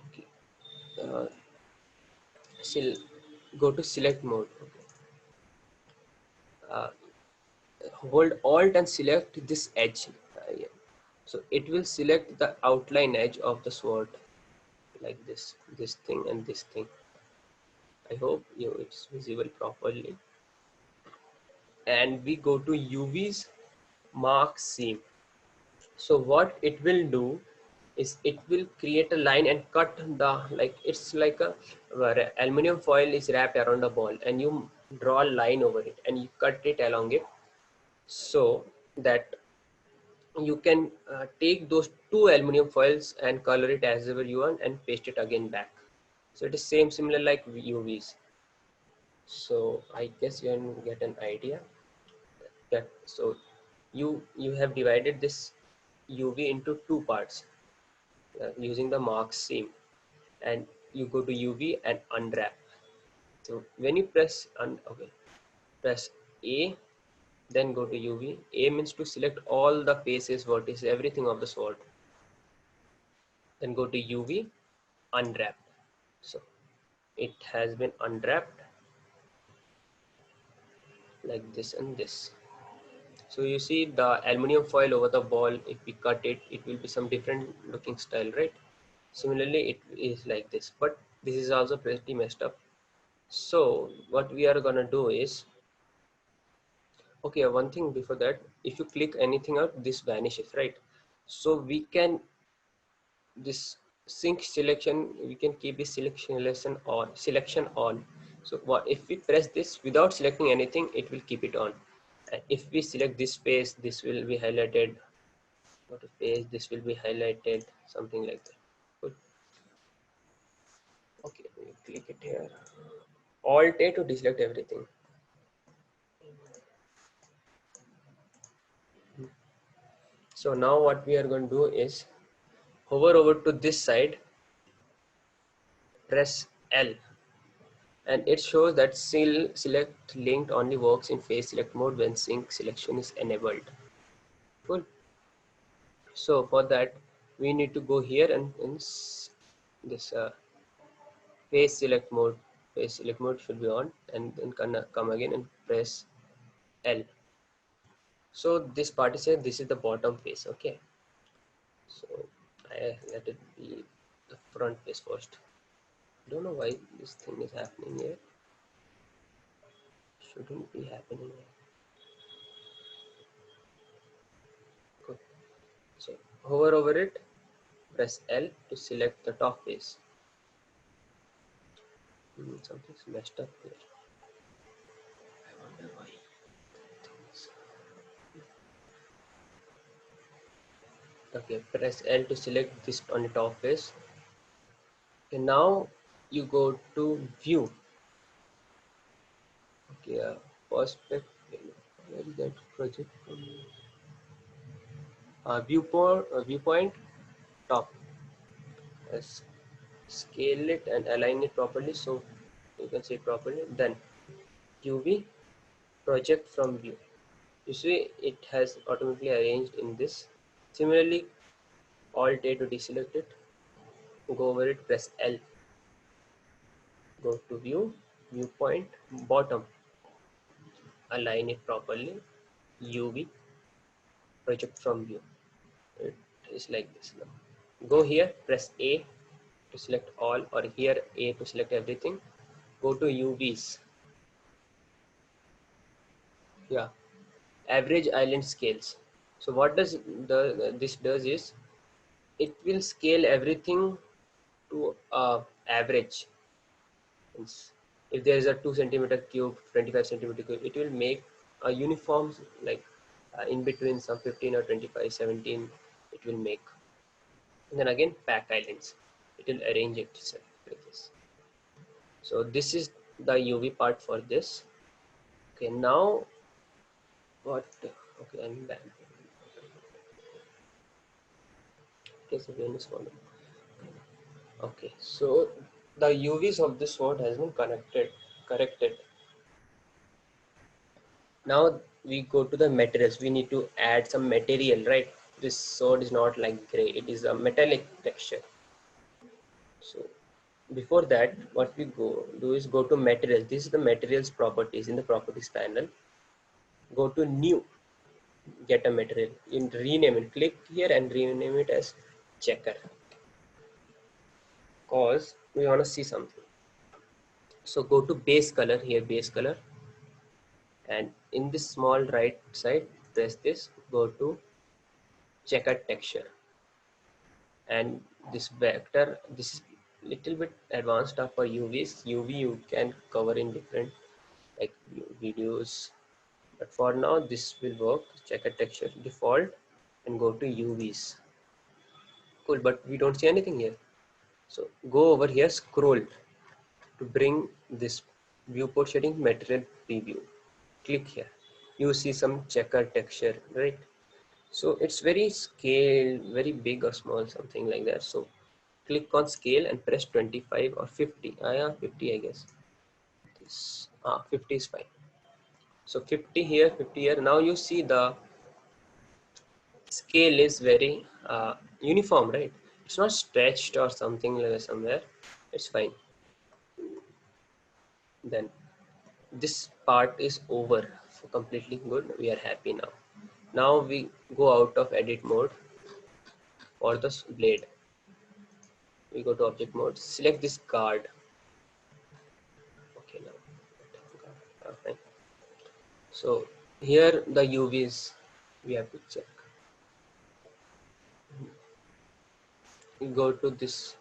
Okay. Still go to select mode. Okay. Uh, Hold Alt and select this edge. Yeah. So it will select the outline edge of the sword like this thing and this thing. I hope it's visible properly. And we go to UV's mark seam. So what it will do is it will create a line and cut the, like it's like a where aluminum foil is wrapped around a ball and you draw a line over it and you cut it along it so that you can take those two aluminum foils and color it as ever you want and paste it again back. So it is similar like UVs. So I guess you can get an idea that so you have divided this UV into two parts using the mark seam, and you go to UV and unwrap. So when you press A, then go to UV. A means to select all the faces, vertices, everything of the sword. Then go to UV, unwrap. So it has been unwrapped like this and this. So you see the aluminum foil over the ball, if we cut it, it will be some different looking style, right? Similarly, it is like this, but this is also pretty messed up. So what we are gonna do is, okay, one thing before that, if you click anything out, this vanishes, right? So we can, this sync selection, we can keep this selection on. So what if we press this without selecting anything, it will keep it on. And if we select this space, this will be highlighted. Go to page, this will be highlighted, something like that. Good. Okay, we click it here. Alt A to deselect everything. So now what we are going to do is hover over to this side, press L, and it shows that select linked only works in phase select mode when sync selection is enabled. Cool. So for that, we need to go here and in this phase select mode. Phase select mode should be on, and then come again and press L. So this part is here, this is the bottom face. Okay, so I let it be the front face first. Don't know why this thing is happening here. Shouldn't be happening here. Good. So hover over it, press L to select the top face. Something's messed up here. I wonder why. Okay, press L to select this on the top face. Okay, now you go to view. Okay, perspective. Where is that project? Viewpoint top. Yes. Scale it and align it properly so you can see it properly. Then UV project from view. You see it has automatically arranged in this. Similarly, Alt A to deselect it. Go over it, press L. Go to view, viewpoint, bottom. Align it properly. UV project from view. It is like this now. Go here, press A to select all, or here A to select everything. Go to UVs. Yeah, average island scales. So what does this does is it will scale everything to average. If there is a 2 centimeter cube, 25 centimeter cube, it will make a uniform, like in between some 15 or 25, 17, it will make. And then again, pack islands, it will arrange it like this. So this is the UV part for this. Okay, now what? Okay, I'm back. Okay, so Venus model. Okay, so the UVs of this sword has been corrected. Now we go to the materials. We need to add some material, right? This sword is not like gray, it is a metallic texture. So before that, what we do is go to materials. This is the materials properties in the properties panel. Go to new, get a material, in rename it. Click here and rename it as checker, cause we want to see something. So go to base color here, base color, and in this small right side, press this. Go to checker texture, and this vector. This is little bit advanced stuff for UVs. UV you can cover in different like videos, but for now this will work. Checker texture default and go to UVs. Cool, but we don't see anything here. So go over here, scroll to bring this viewport shading material preview. Click here. You see some checker texture, right? So it's very scale, very big or small, something like that. So click on scale and press 25 or 50. Yeah, 50 I guess. This 50 is fine. So 50 here, 50 here. Now you see the scale is very uniform, right? It's not stretched or something like that somewhere. It's fine. Then this part is over. So completely good. We are happy now. Now we go out of edit mode for the blade. We go to object mode, select this guard. Okay, So here the UVs we have to check. You go to this,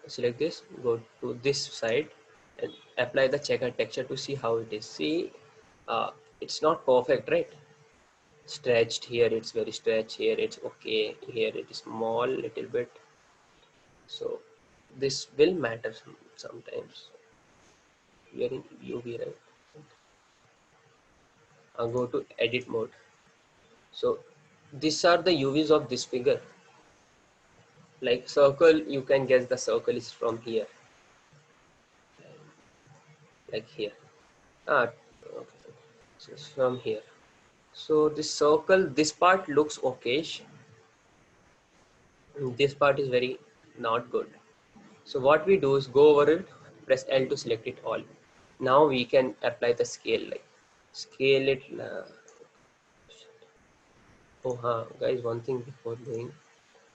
select this, go to this side and apply the checker texture to see how it is. See, it's not perfect, right? Stretched here, it's very stretched, here it's okay, here it is small little bit. So this will matter sometimes. We are in UV, right? I'll go to edit mode. So these are the UVs of this figure. Like circle, you can guess the circle is from here, like here. Okay. So it's from here. So this circle, this part looks okayish. This part is very not good. So what we do is go over it, press L to select it all. Now we can apply the scale, like scale it. Guys, one thing before doing,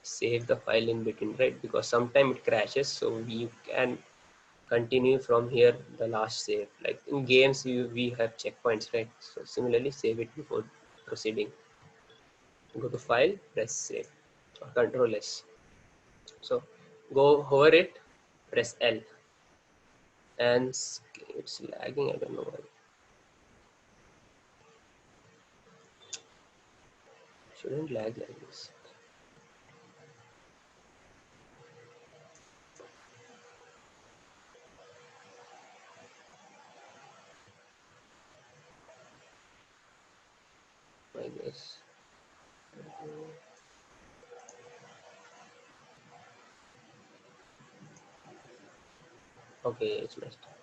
save the file in between, right? Because sometimes it crashes, so we can continue from here the last save. Like in games, we have checkpoints, right? So similarly, save it before proceeding. Go to file, press save, or Control S. So go hover it, press L, and it's lagging. I don't know why. Shouldn't lag like this. I guess. Okay, it's messed up.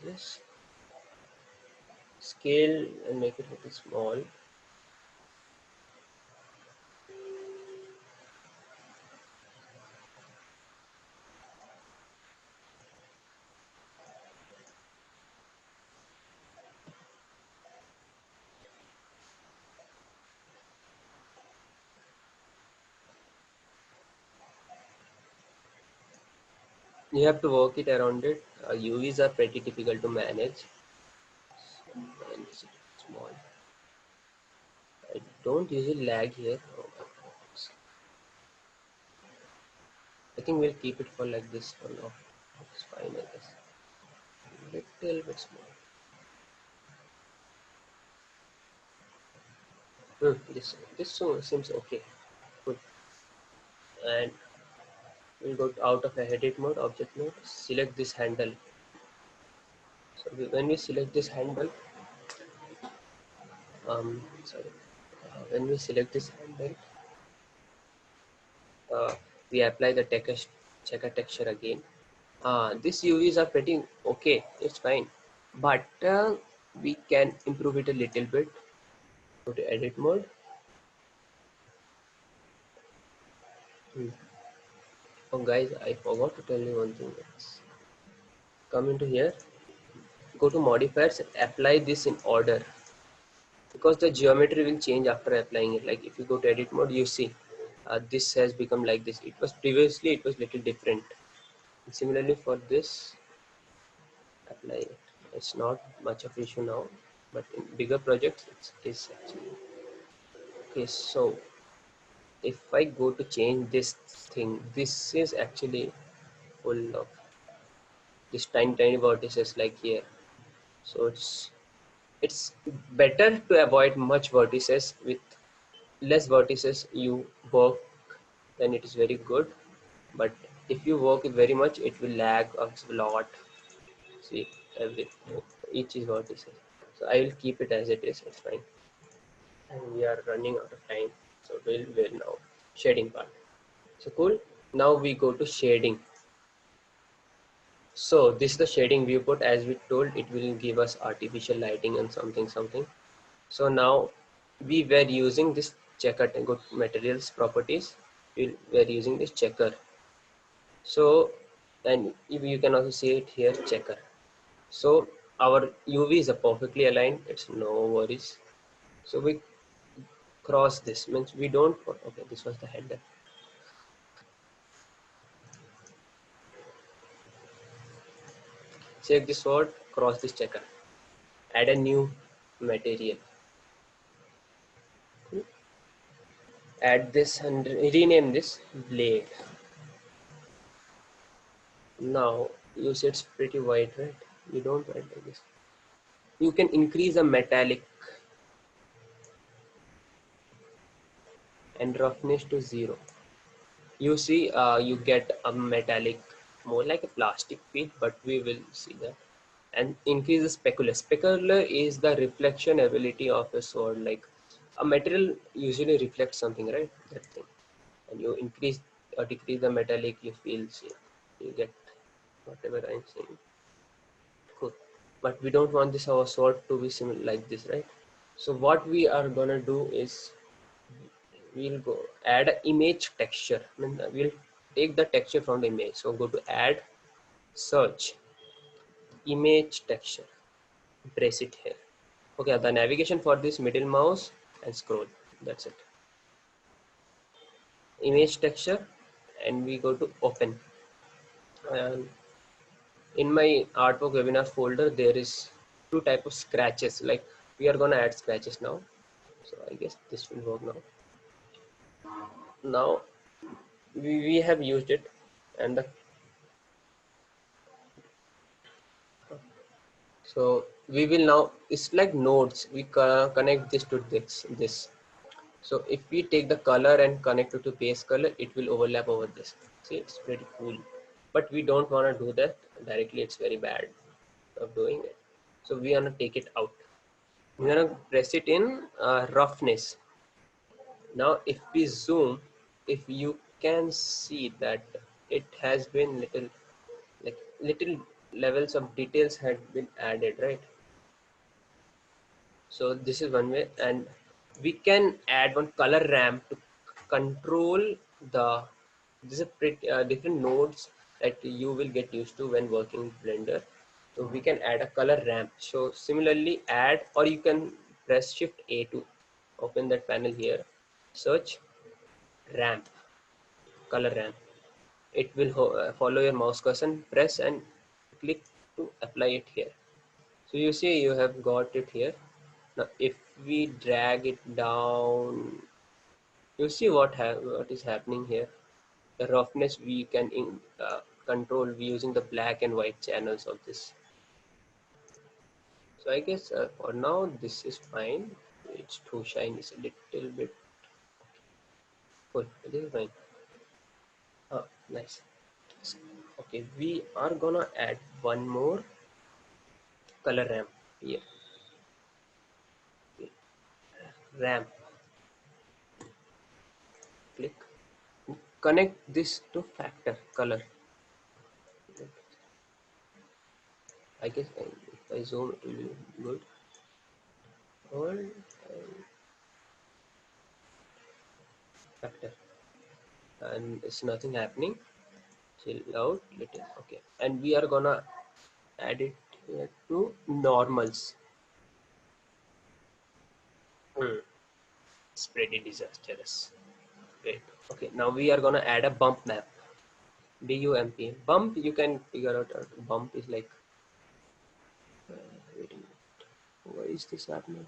This scale and make it little small. You have to work it around it. UVs are pretty difficult to manage. And it's small. I don't usually lag here. Oh, I think we'll keep it for like this for now. It's fine, I guess. Little bit small. This seems okay. Good. And we'll go out of edit mode, object mode, select this handle. So when we select this handle, sorry, when we select this handle, uh, we apply the checker texture again. These UVs are pretty okay, it's fine, but we can improve it a little bit. Go to edit mode. Oh guys, I forgot to tell you one thing. Let's come into here, go to modifiers and apply this in order, because the geometry will change after applying it. Like if you go to edit mode, you see this has become like this. It was previously, it was little different. And similarly for this, apply it. It's not much of issue now, but in bigger projects it is actually. Okay, so if I go to change this thing, this is actually full of this tiny vertices like here. So it's better to avoid much vertices. With less vertices you work, then it is very good. But if you work it very much, it will lag a lot. See, every each is vertices. So I will keep it as it is. It's fine. And we are running out of time, so we'll now shading part. So cool. Now we go to shading. So this is the shading viewport. As we told, it will give us artificial lighting and something. So now we were using this checker, go to materials properties. We were using this checker. So, and you can also see it here, checker. So our UV is perfectly aligned. It's no worries. So we cross this, means we don't. Okay, this was the header. select the sword, cross this checker, add a new material, add this and rename this blade. Now you see it's pretty white, right? You don't write like this. You can increase the metallic and roughness to 0. You see, you get a metallic, more like a plastic feel, but we will see that. And increase the specular. Specular is the reflection ability of a sword. Like a material usually reflects something, right? That thing. And you increase or decrease the metallic, you feel, see, you get whatever I'm saying. Cool. But we don't want this our sword to be similar like this, right? So what we are gonna do is we'll go add an image texture. I mean, we'll take the texture from the image. So go to add, search, image texture, press it here. Okay, the navigation for this middle mouse and scroll. That's it. Image texture, and we go to open. And in my artwork webinar folder, there is two type of scratches. Like we are gonna add scratches now. So I guess this will work now. Now we have used it, and the so we will now, it's like nodes, we connect this to this. So if we take the color and connect it to base color, it will overlap over this. See, it's pretty cool, but we don't want to do that directly. It's very bad of doing it. So we want to take it out. We're gonna press it in roughness. Now if we zoom, if you can see that it has been little, like little levels of details had been added, right? So this is one way, and we can add one color ramp to control the, this is a pretty different nodes that you will get used to when working with Blender. So we can add a color ramp. So similarly add, or you can press shift A to open that panel here, search ramp, color ramp. It will follow your mouse cursor, press and click to apply it here. So you see you have got it here. Now if we drag it down, you see what is happening here. The roughness we can control using the black and white channels of this. So I guess for now this is fine. It's too shiny, it's a little bit cool. This is fine. Oh, nice. Okay, we are gonna add one more color ramp here. Ramp, click, connect this to factor color. I guess if I zoom it will be good. Hold factor, and it's nothing happening. Chill out little. Okay, and we are gonna add it here to normals. It's pretty disastrous. Great. Okay, now we are gonna add a bump map. BUMP. Bump, you can figure out bump is like wait a minute. Why is this happening?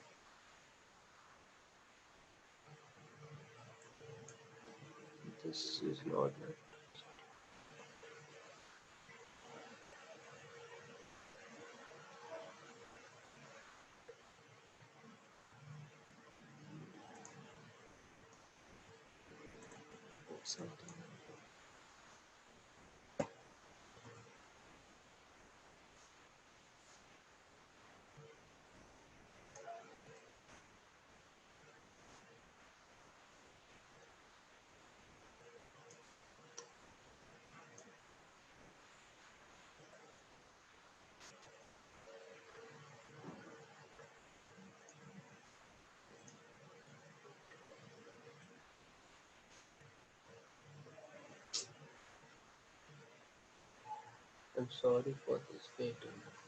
This is not right. Something. I'm sorry for this. Wait a minute.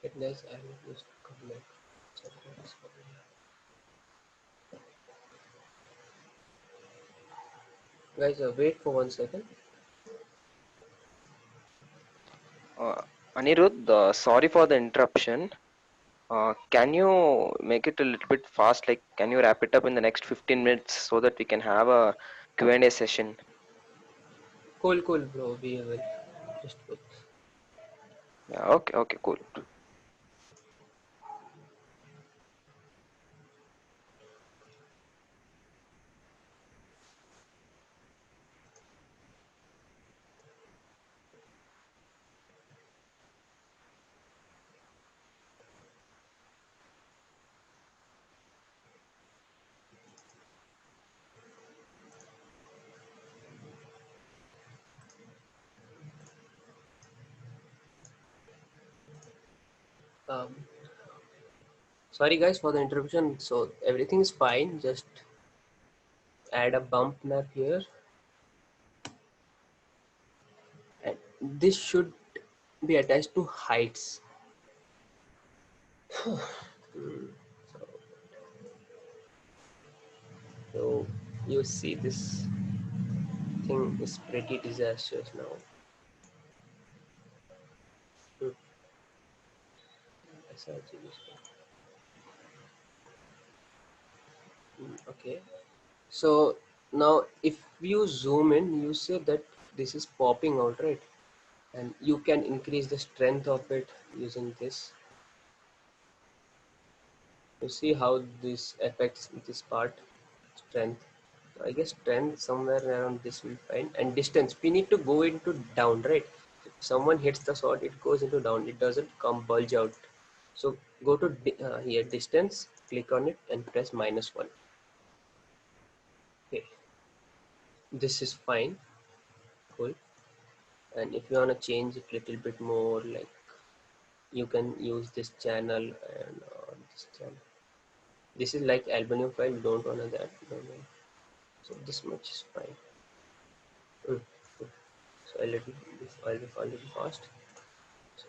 Wait, guys, I will just come back. Guys, wait for 1 second. Anirudh, sorry for the interruption. Can you make it a little bit fast? Like, can you wrap it up in the next 15 minutes so that we can have a Q&A session? Cool, cool, bro. We will just put. Yeah, okay, okay, cool. Um, Sorry, guys, for the interruption. So everything is fine. Just add a bump map here, and this should be attached to heights. So you see this thing is pretty disastrous now. Hmm. SRG is okay. So now if you zoom in, you see that this is popping out, right? And you can increase the strength of it using this. You see how this affects this part, strength. So I guess strength somewhere around this will find, and distance. We need to go into down, right? If someone hits the sword, it goes into down. It doesn't come bulge out. So go to here distance, click on it, and press -1. Okay, this is fine, cool. And if you wanna change it a little bit more, like you can use this channel and this channel. This is like albanium file. You don't wanna that. No, no. So this much is fine. Mm, mm. So I'll be a little fast. So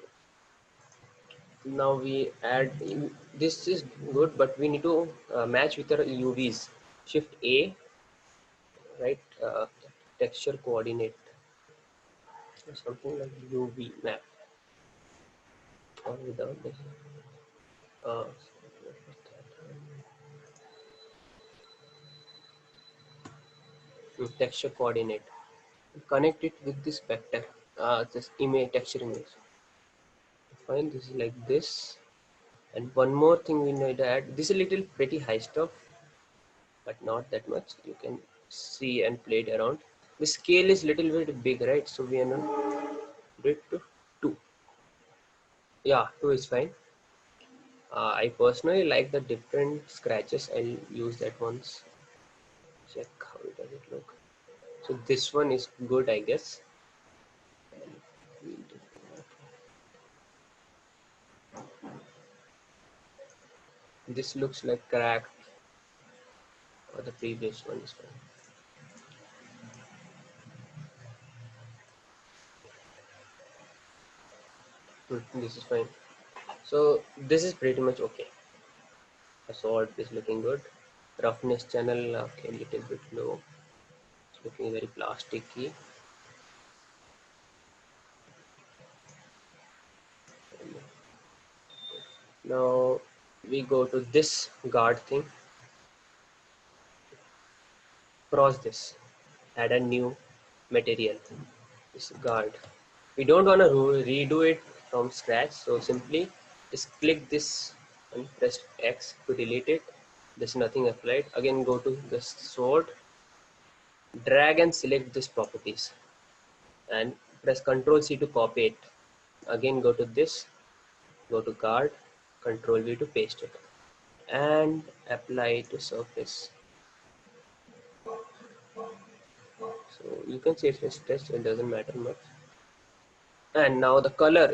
now we add this is good, but we need to match with our UVs. Shift A, right? Texture coordinate or something like UV map or without this. Uh, Texture coordinate. Connect it with this vector. This image texture image. Fine. This is like this. And one more thing we need to add. This is a little pretty high stuff, but not that much. You can see and play it around. The scale is little bit big, right? So we are not it to 2. Yeah, 2 is fine. I personally like the different scratches. I'll use that once. Check how does it look. So this one is good, I guess. This looks like cracked, or the previous one is fine. This is fine. So this is pretty much okay. The sword is looking good. Roughness channel, okay, a little bit low. It's looking very plasticky. Now we go to this guard thing. Cross this. Add a new material. This guard. We don't want to redo it from scratch, so simply just click this and press X to delete it. There's nothing applied. Again, go to the sword, drag and select these properties, and press Ctrl C to copy it. Again, go to this, go to guard, Ctrl V to paste it, and apply to surface. So you can see it's stretched, it doesn't matter much. And now the color,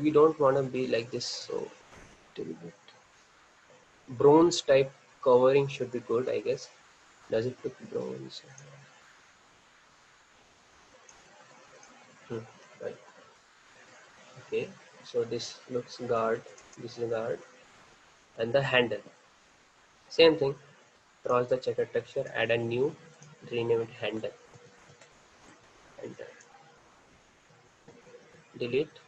we don't want to be like this, so little bit bronze type covering should be good, I guess. Does it look bronze? Right. Okay. So this looks guard. This is guard. and the handle. Same thing, cross the checker texture, add a new, rename it handle, enter, delete,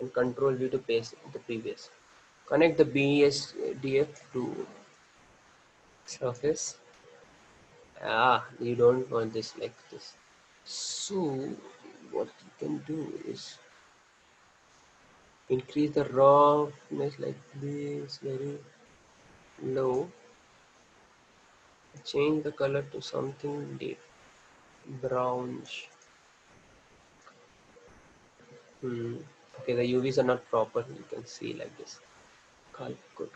and Control V to paste the previous. Connect the BSDF to surface. You don't want this like this. So what you can do is increase the roughness like this very low, change the color to something deep brownish. Okay, the UVs are not proper, you can see like this. Good.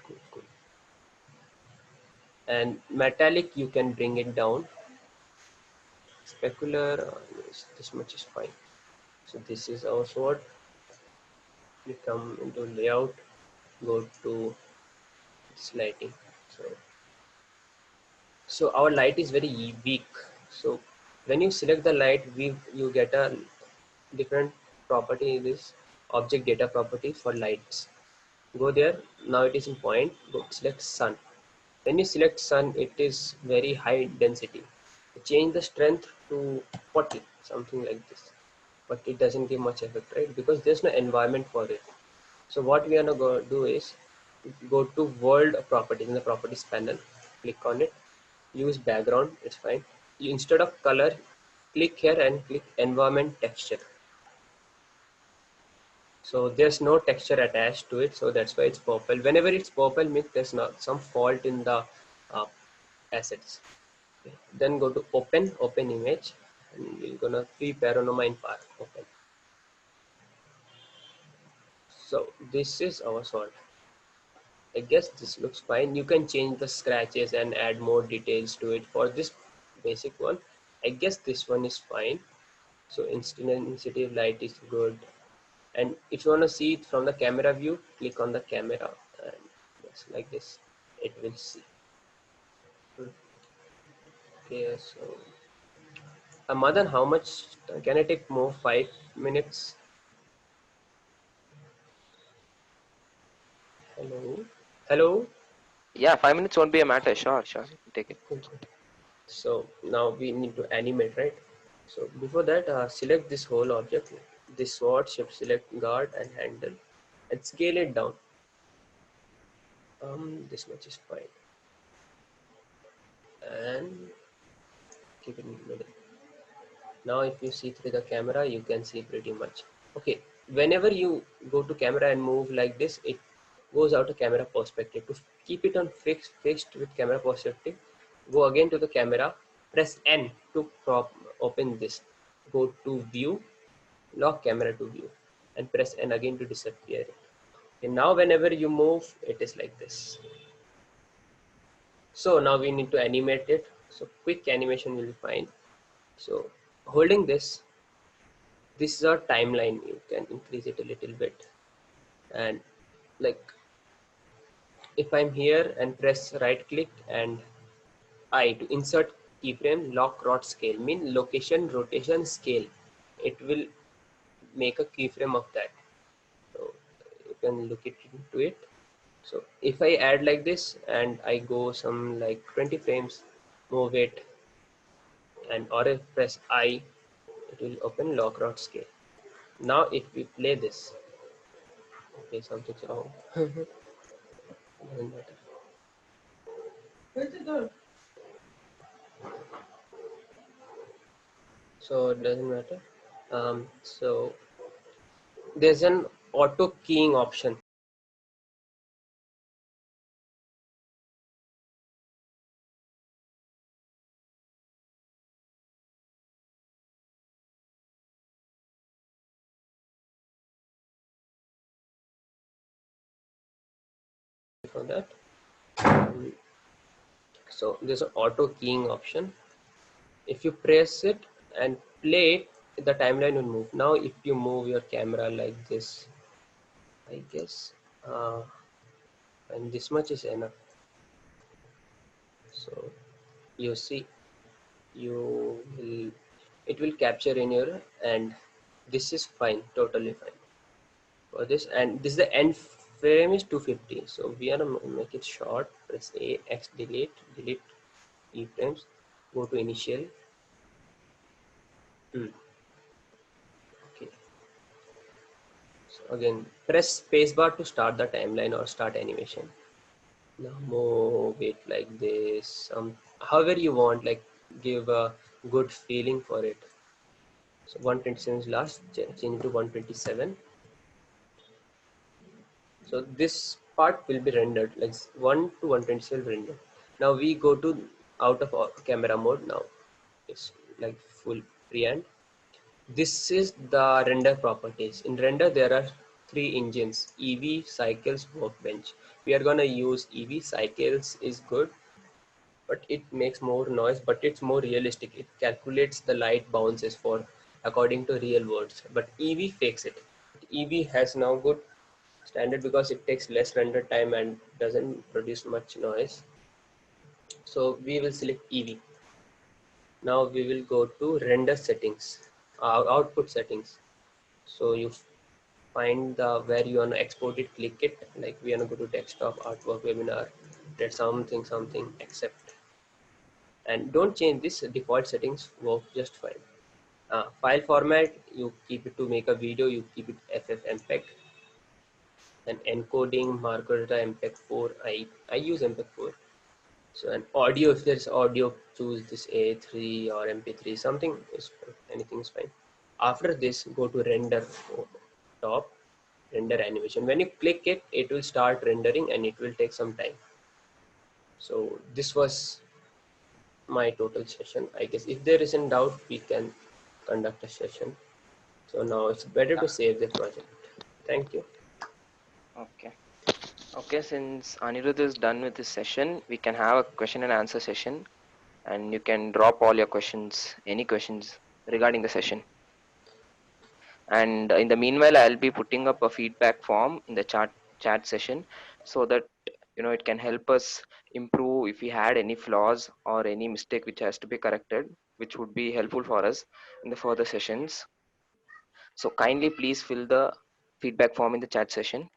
And metallic, you can bring it down. Specular, yes, this much is fine. So this is our sword. We come into layout, go to this lighting. So our light is very weak. So when you select the light, you get a different property, this object data property for lights. Go there. Now it is in point. Go select sun. When you select sun, it is very high density. Change the strength to 40, something like this. But it doesn't give much effect, right? Because there's no environment for it. So what we are going to do is go to world properties in the properties panel, click on it, use background, it's fine. You, instead of color, click here and click environment texture. So there's no texture attached to it, so that's why it's purple. Whenever it's purple means there's not some fault in the uh, assets. Okay. Then go to open image, and we're gonna free panorama in part open. So this is our sword. I guess this looks fine. You can change the scratches and add more details to it. For this basic one, I guess this one is fine. So intensity of light is good. And if you want to see it from the camera view, click on the camera and just like this, it will see. Okay, so Madan, how much can I take more? 5 minutes? Hello. Yeah, 5 minutes won't be a matter. Sure. You can take it. Cool. So now we need to animate, right? So before that, select this whole object, this sword, shift select guard and handle, and scale it down. This much is fine, and keep it in the middle. Now if you see through the camera, you can see pretty much. Okay, whenever you go to camera and move like this, it goes out of camera perspective. To keep it on fixed with camera perspective, go again to the camera, press N to open this. Go to view, lock camera to view, and press N again to disappear it. And now whenever you move, it is like this. So now we need to animate it. So quick animation will be fine. So holding this is our timeline. You can increase it a little bit, and like if I'm here and press right click and I to insert keyframe, lock rot scale mean location rotation scale, it will make a keyframe of that. So you can look into it. So if I add like this and I go some like 20 frames, move it, and or if press I, it will open lock rot scale. Now if we play this, okay, something's wrong. Doesn't matter. So it doesn't matter. So there's an auto keying option for that. So there's an auto keying option. If you press it and play it, the timeline will move. Now if you move your camera like this, I guess, and this much is enough. So you see, you will, it will capture in your, and this is fine, totally fine for this. And this is the end frame is 250, so we are gonna make it short. Press A, X, delete keyframes, go to initial. Okay. So again, press spacebar to start the timeline or start animation. Now move it like this. However you want, like give a good feeling for it. So 127 is last, change to 127. So this part will be rendered like 1 to 127 rendered. Now we go to out of camera mode. Now it's like full freehand. This is the render properties. In render there are three engines: Eevee, Cycles, Workbench. We are gonna use Eevee. Cycles is good, but it makes more noise, but it's more realistic. It calculates the light bounces for according to real worlds, but Eevee fakes it. Eevee has now good standard because it takes less render time and doesn't produce much noise. So we will select Eevee. Now we will go to render settings, output settings. So you find the where you want to export it, click it. Like we want to go to desktop, artwork, webinar, that something accept, and don't change this. Default settings work just fine. File format, you keep it to make a video, you keep it FFmpeg. And encoding, Margarita MPEG-4, I use MPEG-4. So an audio, if there's audio, choose this A3 or MP3, something is fine. Anything is fine. After this, go to render top, render animation. When you click it, it will start rendering and it will take some time. So this was my total session. I guess if there is in doubt, we can conduct a session. So now it's better to save the project. Thank you. Okay. Okay, since Anirudh is done with this session, we can have a question and answer session, and you can drop all your questions, any questions regarding the session. And in the meanwhile, I'll be putting up a feedback form in the chat session, so that it can help us improve if we had any flaws or any mistake which has to be corrected, which would be helpful for us in the further sessions. So kindly please fill the feedback form in the chat session.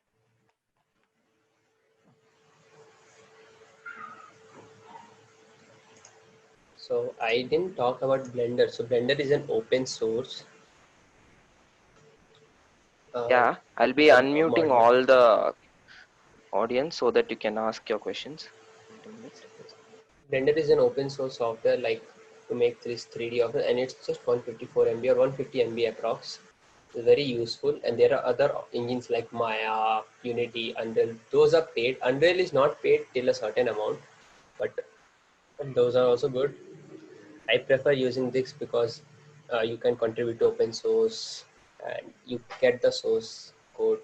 So I didn't talk about Blender. So Blender is an open source Yeah, I'll be unmuting module. all the audience so that you can ask your questions. Blender is an open source software like to make this 3D object, and it's just 154 MB or 150 MB approx. It's very useful, and there are other engines like Maya, Unity, Unreal. Those are paid. Unreal is not paid till a certain amount, but those are also good. I prefer using this because you can contribute to open source and you get the source code,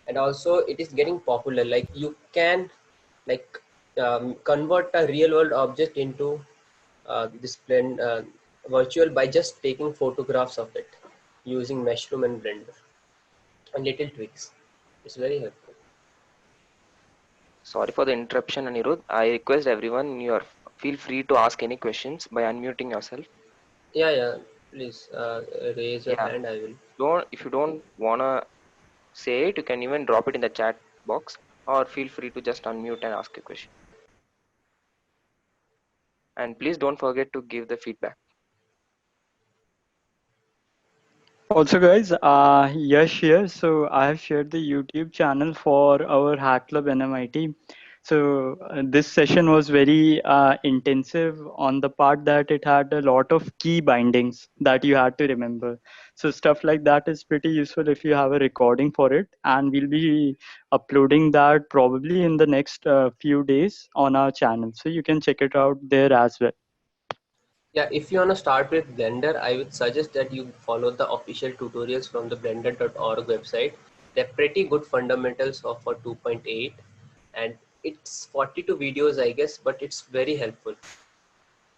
and also it is getting popular. Like you can like convert a real world object into this virtual by just taking photographs of it using Mushroom and Blender and little tweaks. It's very helpful. Sorry for the interruption, Anirudh. I request everyone, feel free to ask any questions by unmuting yourself. Yeah, please raise your Yeah, hand. I will. if you don't wanna say it, you can even drop it in the chat box, or feel free to just unmute and ask a question. And please don't forget to give the feedback. Also, guys, Yash here. So I have shared the YouTube channel for our Hack Club NMIT. So this session was very intensive on the part that it had a lot of key bindings that you had to remember. So stuff like that is pretty useful if you have a recording for it. And we'll be uploading that probably in the next few days on our channel. So you can check it out there as well. Yeah, if you want to start with Blender, I would suggest that you follow the official tutorials from the blender.org website. They're pretty good fundamentals of for 2.8, and it's 42 videos, I guess, but it's very helpful.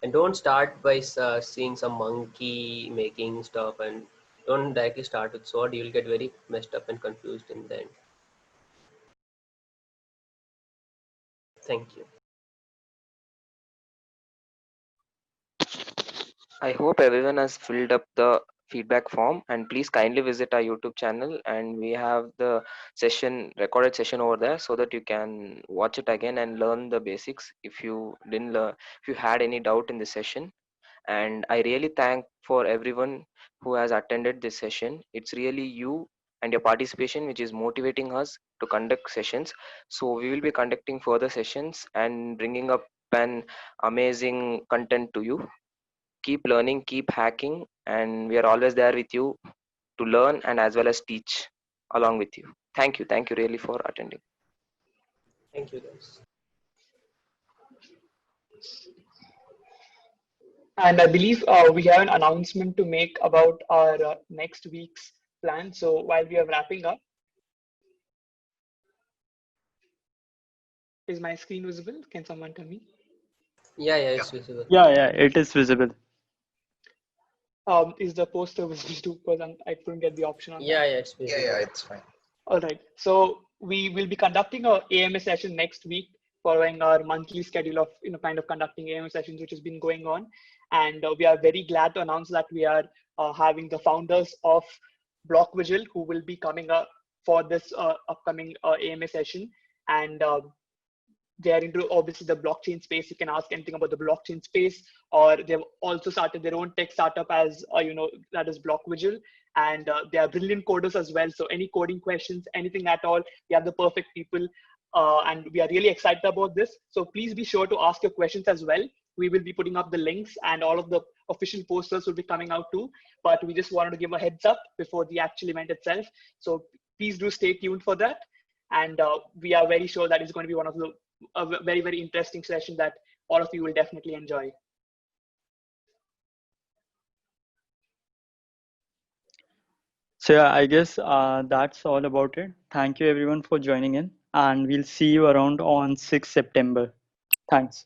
And don't start by seeing some monkey making stuff, and don't directly start with sword. You'll get very messed up and confused in the end. Thank you. I hope everyone has filled up the feedback form, and please kindly visit our YouTube channel, and we have the recorded session over there, so that you can watch it again and learn the basics if you didn't learn, if you had any doubt in the session. And I really thank for everyone who has attended this session. It's really you and your participation which is motivating us to conduct sessions. So we will be conducting further sessions and bringing up an amazing content to you. Keep learning, keep hacking, and we are always there with you to learn and as well as teach along with you. Thank you really for attending. Thank you, guys. And I believe we have an announcement to make about our next week's plan. So while we are wrapping up, is my screen visible? Can someone tell me? Yeah, it's visible. Yeah, it is visible. Is the poster visible too? Because I couldn't get the option on that. Yeah, it's visible. Yeah, it's fine. All right. So we will be conducting a AMS session next week, following our monthly schedule of kind of conducting AMS sessions, which has been going on. And we are very glad to announce that we are having the founders of BlockVigil who will be coming up for this upcoming AMS session. And they are into obviously the blockchain space. You can ask anything about the blockchain space, or they've also started their own tech startup as that is BlockVigil, and they are brilliant coders as well. So any coding questions, anything at all, we have the perfect people, and we are really excited about this. So please be sure to ask your questions as well. We will be putting up the links, and all of the official posters will be coming out too. But we just wanted to give a heads up before the actual event itself. So please do stay tuned for that. And we are very sure that it's going to be one of the a very, very interesting session that all of you will definitely enjoy. So yeah, I guess that's all about it. Thank you everyone for joining in, and we'll see you around on 6th September. Thanks.